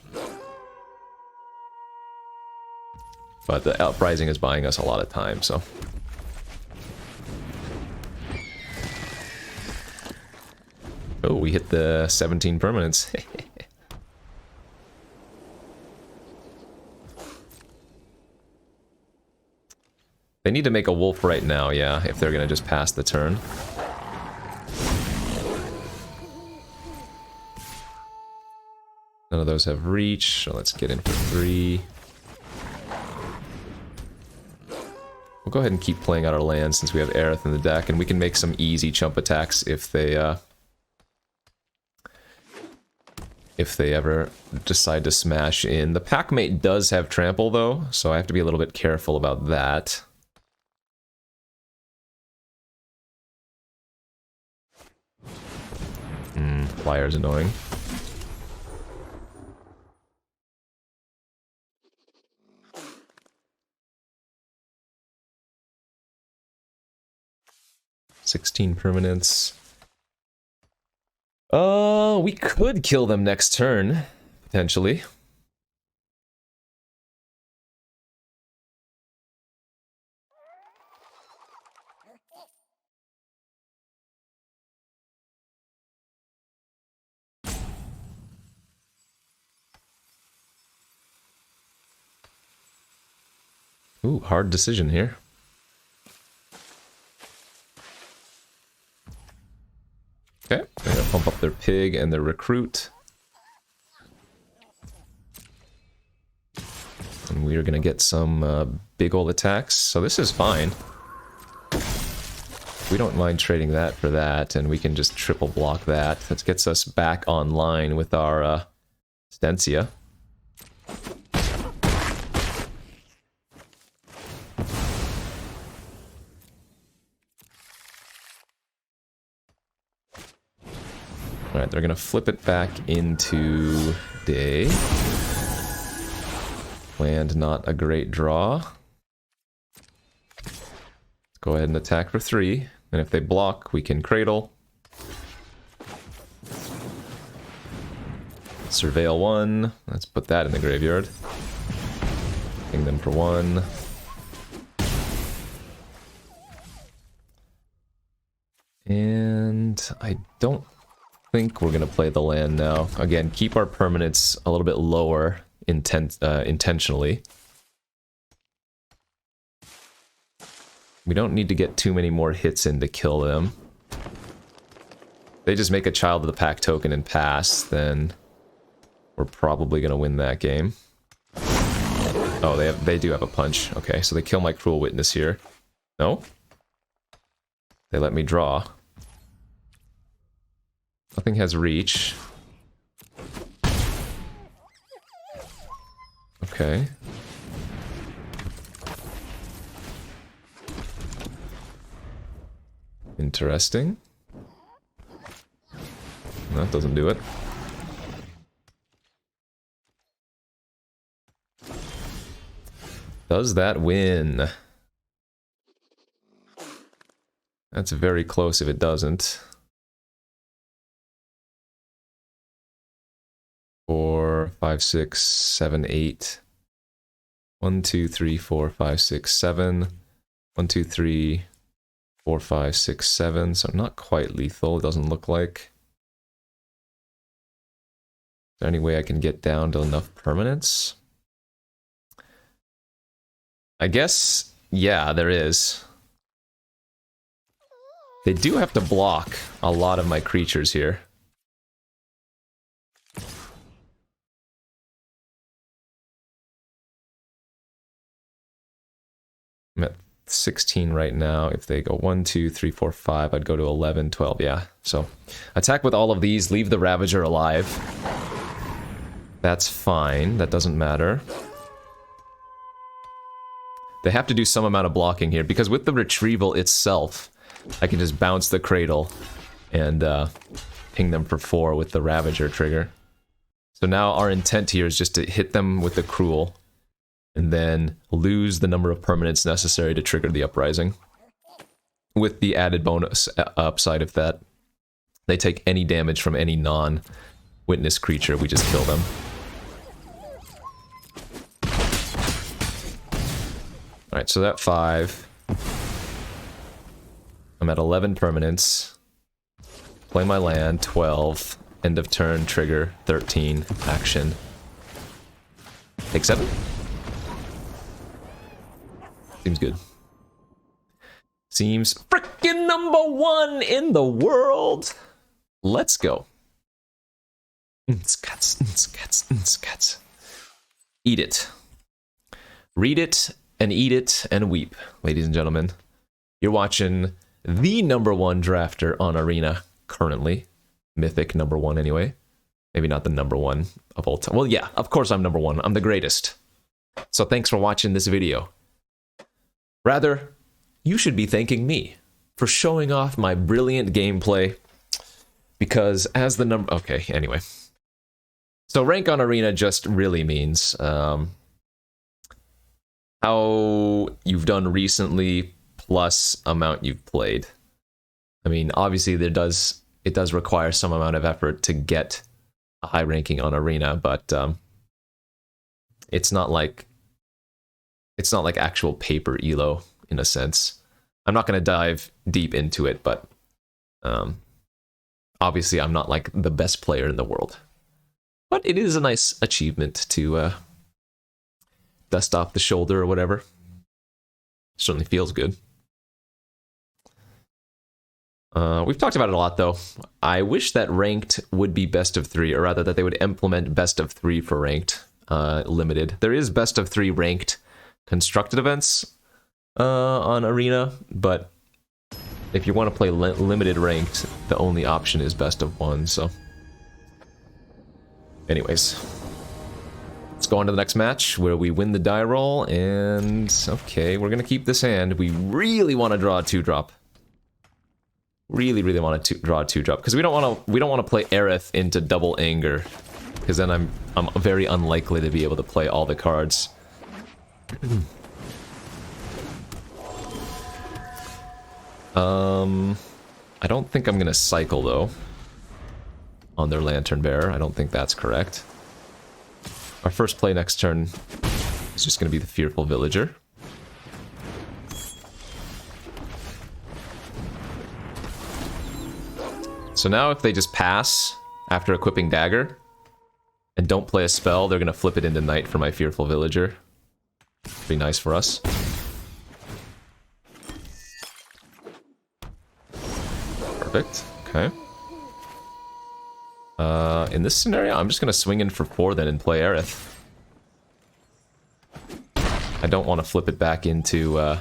But the Uprising is buying us a lot of time, so... Oh, we hit the 17 permanents. They need to make a wolf right now, yeah, if they're gonna just pass the turn. None of those have reach, so let's get in for 3. We'll go ahead and keep playing out our lands since we have Aerith in the deck, and we can make some easy chump attacks if they ever decide to smash in. The Packmate does have Trample, though, so I have to be a little bit careful about that. Flyer's annoying. $16 permanents. We could kill them next turn, potentially. Ooh, hard decision here. Okay, they're gonna pump up their pig and their recruit. and we are going to get some big ol' attacks. So this is fine. We don't mind trading that for that, and we can just triple block that. That gets us back online with our Stensia. Alright, they're gonna flip it back into day. Land not a great draw. Let's go ahead and attack for 3, and if they block, we can cradle. Surveil 1, let's put that in the graveyard. Ping them for 1. And I don't think we're going to play the land now. Again, keep our permanents a little bit lower intentionally. We don't need to get too many more hits in to kill them. They just make a Child of the Pack token and pass, then we're probably going to win that game. Oh, they do have a punch. Okay, so they kill my Cruel Witness here. No? They let me draw. Nothing has reach. Okay. Interesting. That doesn't do it. Does that win? That's very close if it doesn't. 4, 5, 6, 7, 8. 1, 2, 3, 4, 5, 6, 7. 1, 2, 3, 4, 5, 6, 7. So not quite lethal, it doesn't look like. Is there any way I can get down to enough permanents? I guess, yeah, there is. They do have to block a lot of my creatures here. I'm at 16 right now. If they go 1, 2, 3, 4, 5, I'd go to 11, 12, yeah. So, attack with all of these, leave the Ravager alive. That's fine, that doesn't matter. They have to do some amount of blocking here, because with the retrieval itself, I can just bounce the Cradle and ping them for 4 with the Ravager trigger. So now our intent here is just to hit them with the Cruel, and then lose the number of permanents necessary to trigger the Uprising. With the added bonus upside of that, they take any damage from any non-witness creature, we just kill them. Alright, so that 5. I'm at 11 permanents. Play my land, 12. End of turn, trigger, 13. Action. Take 7? Seems good. Seems frickin' #1 in the world! Let's go. Cats. Eat it. Read it and eat it and weep, ladies and gentlemen. You're watching the #1 drafter on Arena currently. Mythic #1 anyway. Maybe not the #1 of all time. Well, yeah, of course I'm #1. I'm the greatest. So thanks for watching this video. Rather, you should be thanking me for showing off my brilliant gameplay. Because as the number... Okay, anyway. So rank on Arena just really means how you've done recently plus amount you've played. I mean, obviously it does require some amount of effort to get a high ranking on Arena, but it's not like actual paper elo in a sense. I'm not going to dive deep into it, but obviously I'm not like the best player in the world. But it is a nice achievement to dust off the shoulder or whatever. Certainly feels good. We've talked about it a lot, though. I wish that ranked would be best of 3, or rather that they would implement best of 3 for ranked. limited. There is best of 3 ranked constructed events on Arena, but if you want to play limited ranked, the only option is best of 1, so... Anyways. Let's go on to the next match, where we win the die roll, and... Okay, we're gonna keep this hand. We really want to draw a 2-drop. Really want to draw a 2-drop, because we don't want to play Aerith into double anger, because then I'm very unlikely to be able to play all the cards. I don't think I'm gonna cycle though on their Lantern Bearer. I don't think that's correct. Our first play next turn is just gonna be the Fearful Villager. So now if they just pass after equipping Dagger and don't play a spell, they're gonna flip it into Night for my Fearful Villager. Be nice for us. Perfect. Okay. In this scenario, I'm just gonna swing in for 4 then and play Aerith. I don't want to flip it back into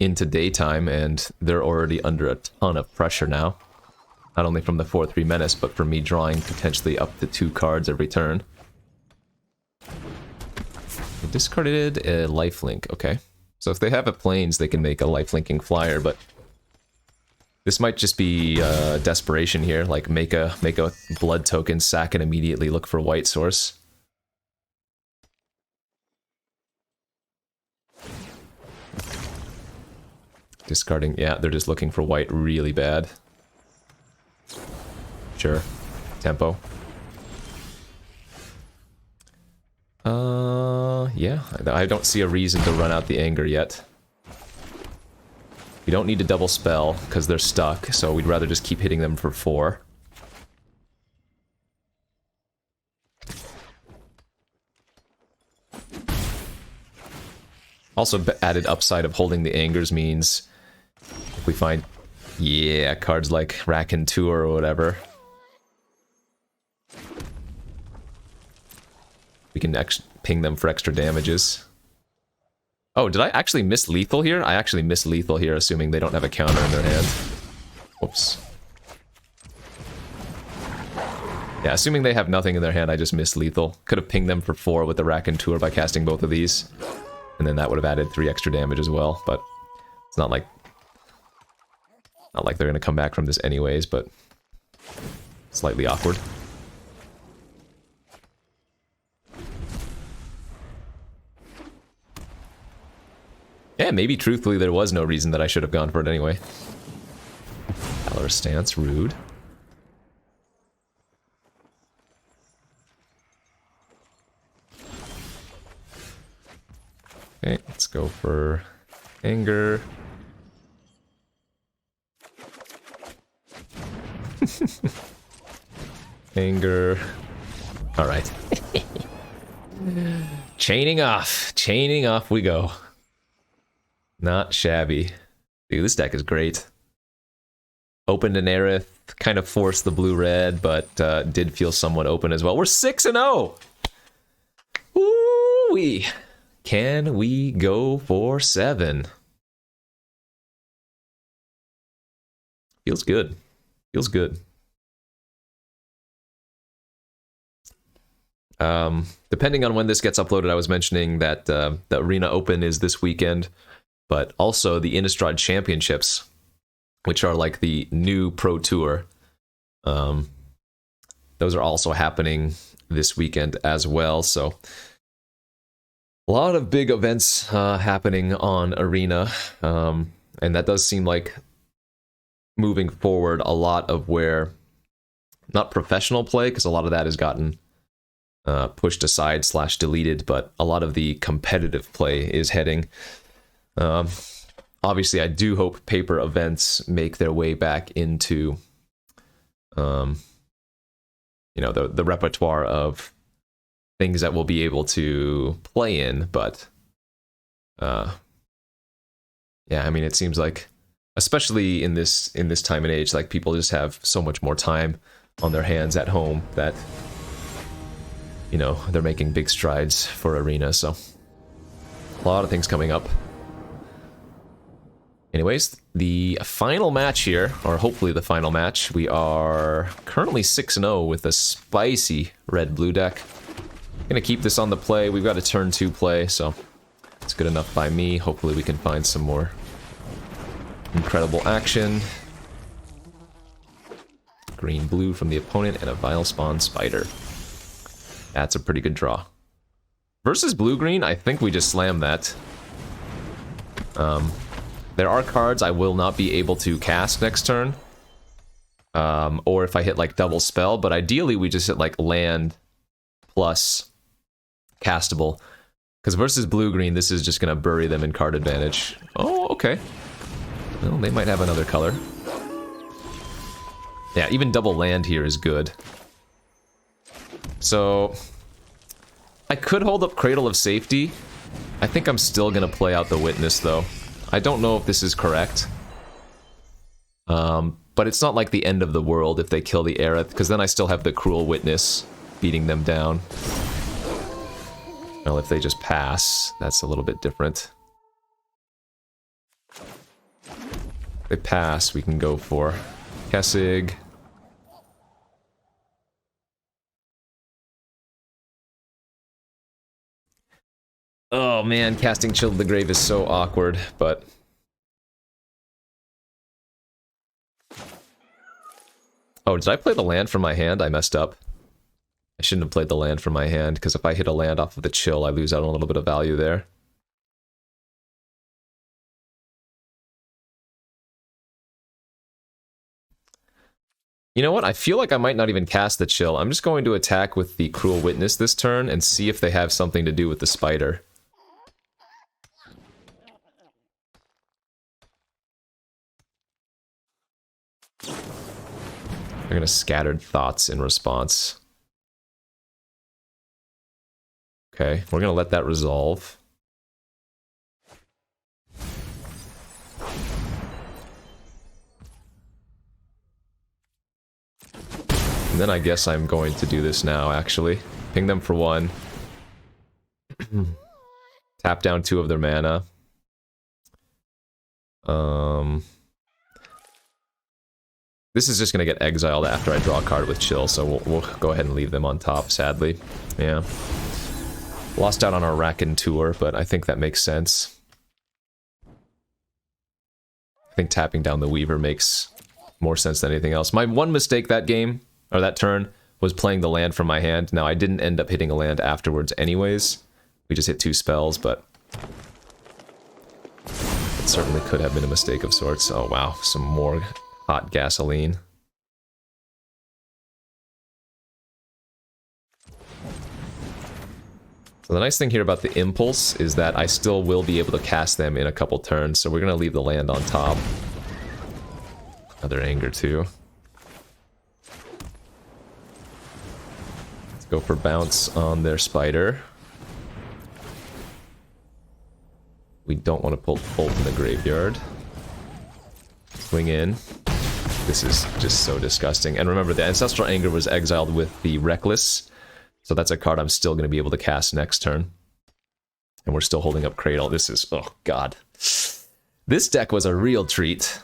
daytime, and they're already under a ton of pressure now. Not only from the 4/3 Menace, but for me drawing potentially up to 2 cards every turn. They discarded a lifelink, okay. So if they have a Plains, they can make a lifelinking flyer, but this might just be desperation here, like make a blood token, sack it immediately, look for white source. Discarding, yeah, they're just looking for white really bad. Sure. Tempo. Yeah, I don't see a reason to run out the anger yet. We don't need to double spell, because they're stuck, so we'd rather just keep hitting them for 4. Also, added upside of holding the angers means if we find, yeah, cards like Raconteur or whatever, we can ping them for extra damages. Oh, did I actually miss lethal here? I actually miss lethal here, assuming they don't have a counter in their hand. Whoops. Yeah, assuming they have nothing in their hand, I just missed lethal. Could have pinged them for 4 with the Raconteur by casting both of these. And then that would have added 3 extra damage as well, but it's not like they're gonna come back from this anyways, but slightly awkward. Yeah, maybe truthfully there was no reason that I should have gone for it anyway. Valorous Stance, rude. Okay, let's go for anger. Anger. Alright. Chaining off we go. Not shabby. Dude, this deck is great. Opened an Aerith, kind of forced the blue-red, but did feel somewhat open as well. We're 6-0! Woo-wee! Can we go for 7? Feels good. Feels good. Depending on when this gets uploaded, I was mentioning that the Arena Open is this weekend, but also the Innistrad Championships, which are like the new Pro Tour. Those are also happening this weekend as well, so a lot of big events happening on Arena, and that does seem like moving forward a lot of where, not professional play, because a lot of that has gotten pushed aside / deleted, but a lot of the competitive play is heading. Obviously, I do hope paper events make their way back into, you know, the repertoire of things that we'll be able to play in. But yeah, I mean, it seems like, especially in this time and age, like people just have so much more time on their hands at home that, you know, they're making big strides for Arena, so a lot of things coming up. Anyways, the final match here, or hopefully the final match, we are currently 6-0 with a spicy red-blue deck. Gonna keep this on the play. We've got a turn 2 play, so it's good enough by me. Hopefully we can find some more incredible action. Green-blue from the opponent and a Vile Spawn Spider. That's a pretty good draw. Versus blue-green, I think we just slam that. There are cards I will not be able to cast next turn. Or if I hit like double spell, but ideally we just hit like land plus castable. Because versus blue-green, this is just going to bury them in card advantage. Oh, okay. Well, they might have another color. Yeah, even double land here is good. So, I could hold up Cradle of Safety. I think I'm still going to play out the Witness, though. I don't know if this is correct. But it's not like the end of the world if they kill the Aerith, because then I still have the Cruel Witness beating them down. Well, if they just pass, that's a little bit different. If they pass, we can go for Kessig. Oh man, casting Chill to the Grave is so awkward, but... Oh, did I play the land from my hand? I messed up. I shouldn't have played the land from my hand, because if I hit a land off of the Chill, I lose out on a little bit of value there. You know what? I feel like I might not even cast the Chill. I'm just going to attack with the Cruel Witness this turn and see if they have something to do with the Spider. They're gonna Scattered Thoughts in response. Okay, we're gonna let that resolve. And then I guess I'm going to do this now, actually. Ping them for 1. Tap down 2 of their mana. This is just gonna get exiled after I draw a card with Chill, so we'll go ahead and leave them on top, sadly. Yeah. Lost out on our Racken Tour, but I think that makes sense. I think tapping down the Weaver makes more sense than anything else. My one mistake that game, or that turn, was playing the land from my hand. Now, I didn't end up hitting a land afterwards anyways. We just hit 2 spells, but... it certainly could have been a mistake of sorts. Oh wow, some more hot gasoline. So the nice thing here about the Impulse is that I still will be able to cast them in a couple turns, so we're going to leave the land on top. Another Anger too. Let's go for bounce on their Spider. We don't want to pull Bolt in the graveyard. Swing in. This is just so disgusting. And remember, the Ancestral Anger was exiled with the Reckless, so that's a card I'm still going to be able to cast next turn. And we're still holding up Cradle. This is... oh, God. This deck was a real treat.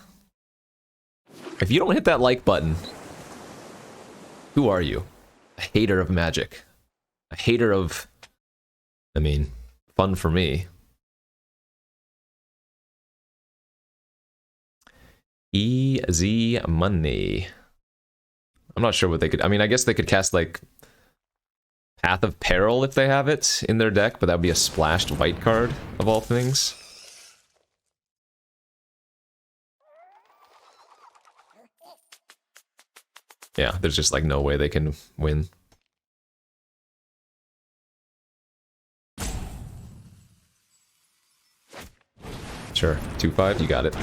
If you don't hit that like button, who are you? A hater of Magic. A hater of... I mean, fun for me. Easy money. I'm not sure what they could... I mean, I guess they could cast, like, Path of Peril if they have it in their deck, but that would be a splashed white card, of all things. Yeah, there's just, like, no way they can win. Sure, 2-5, you got it.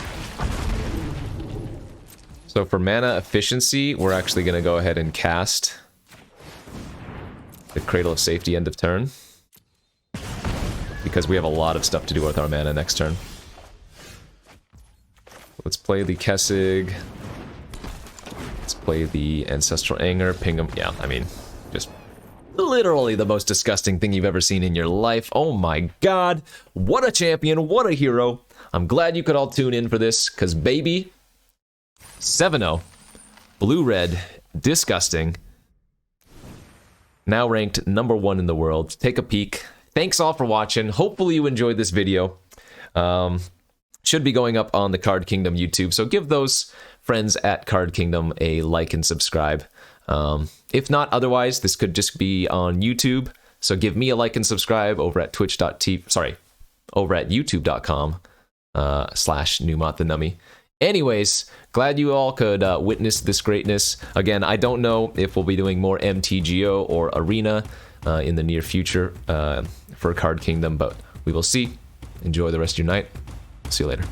So for mana efficiency, we're actually going to go ahead and cast the Cradle of Safety end of turn, because we have a lot of stuff to do with our mana next turn. Let's play the Kessig. Let's play the Ancestral Anger, ping him. Yeah, I mean, just Literally the most disgusting thing you've ever seen in your life. Oh my god. What a champion. What a hero. I'm glad you could all tune in for this, because baby, 7-0. Blue-red. Disgusting. Now ranked #1 in the world. Take a peek. Thanks all for watching. Hopefully you enjoyed this video. Should be going up on the Card Kingdom YouTube, so give those friends at Card Kingdom a like and subscribe. If not, otherwise, this could just be on YouTube. So give me a like and subscribe over at over at youtube.com /Numot the Nummy. Anyways, glad you all could witness this greatness. Again, I don't know if we'll be doing more MTGO or Arena in the near future for Card Kingdom, but we will see. Enjoy the rest of your night. See you later.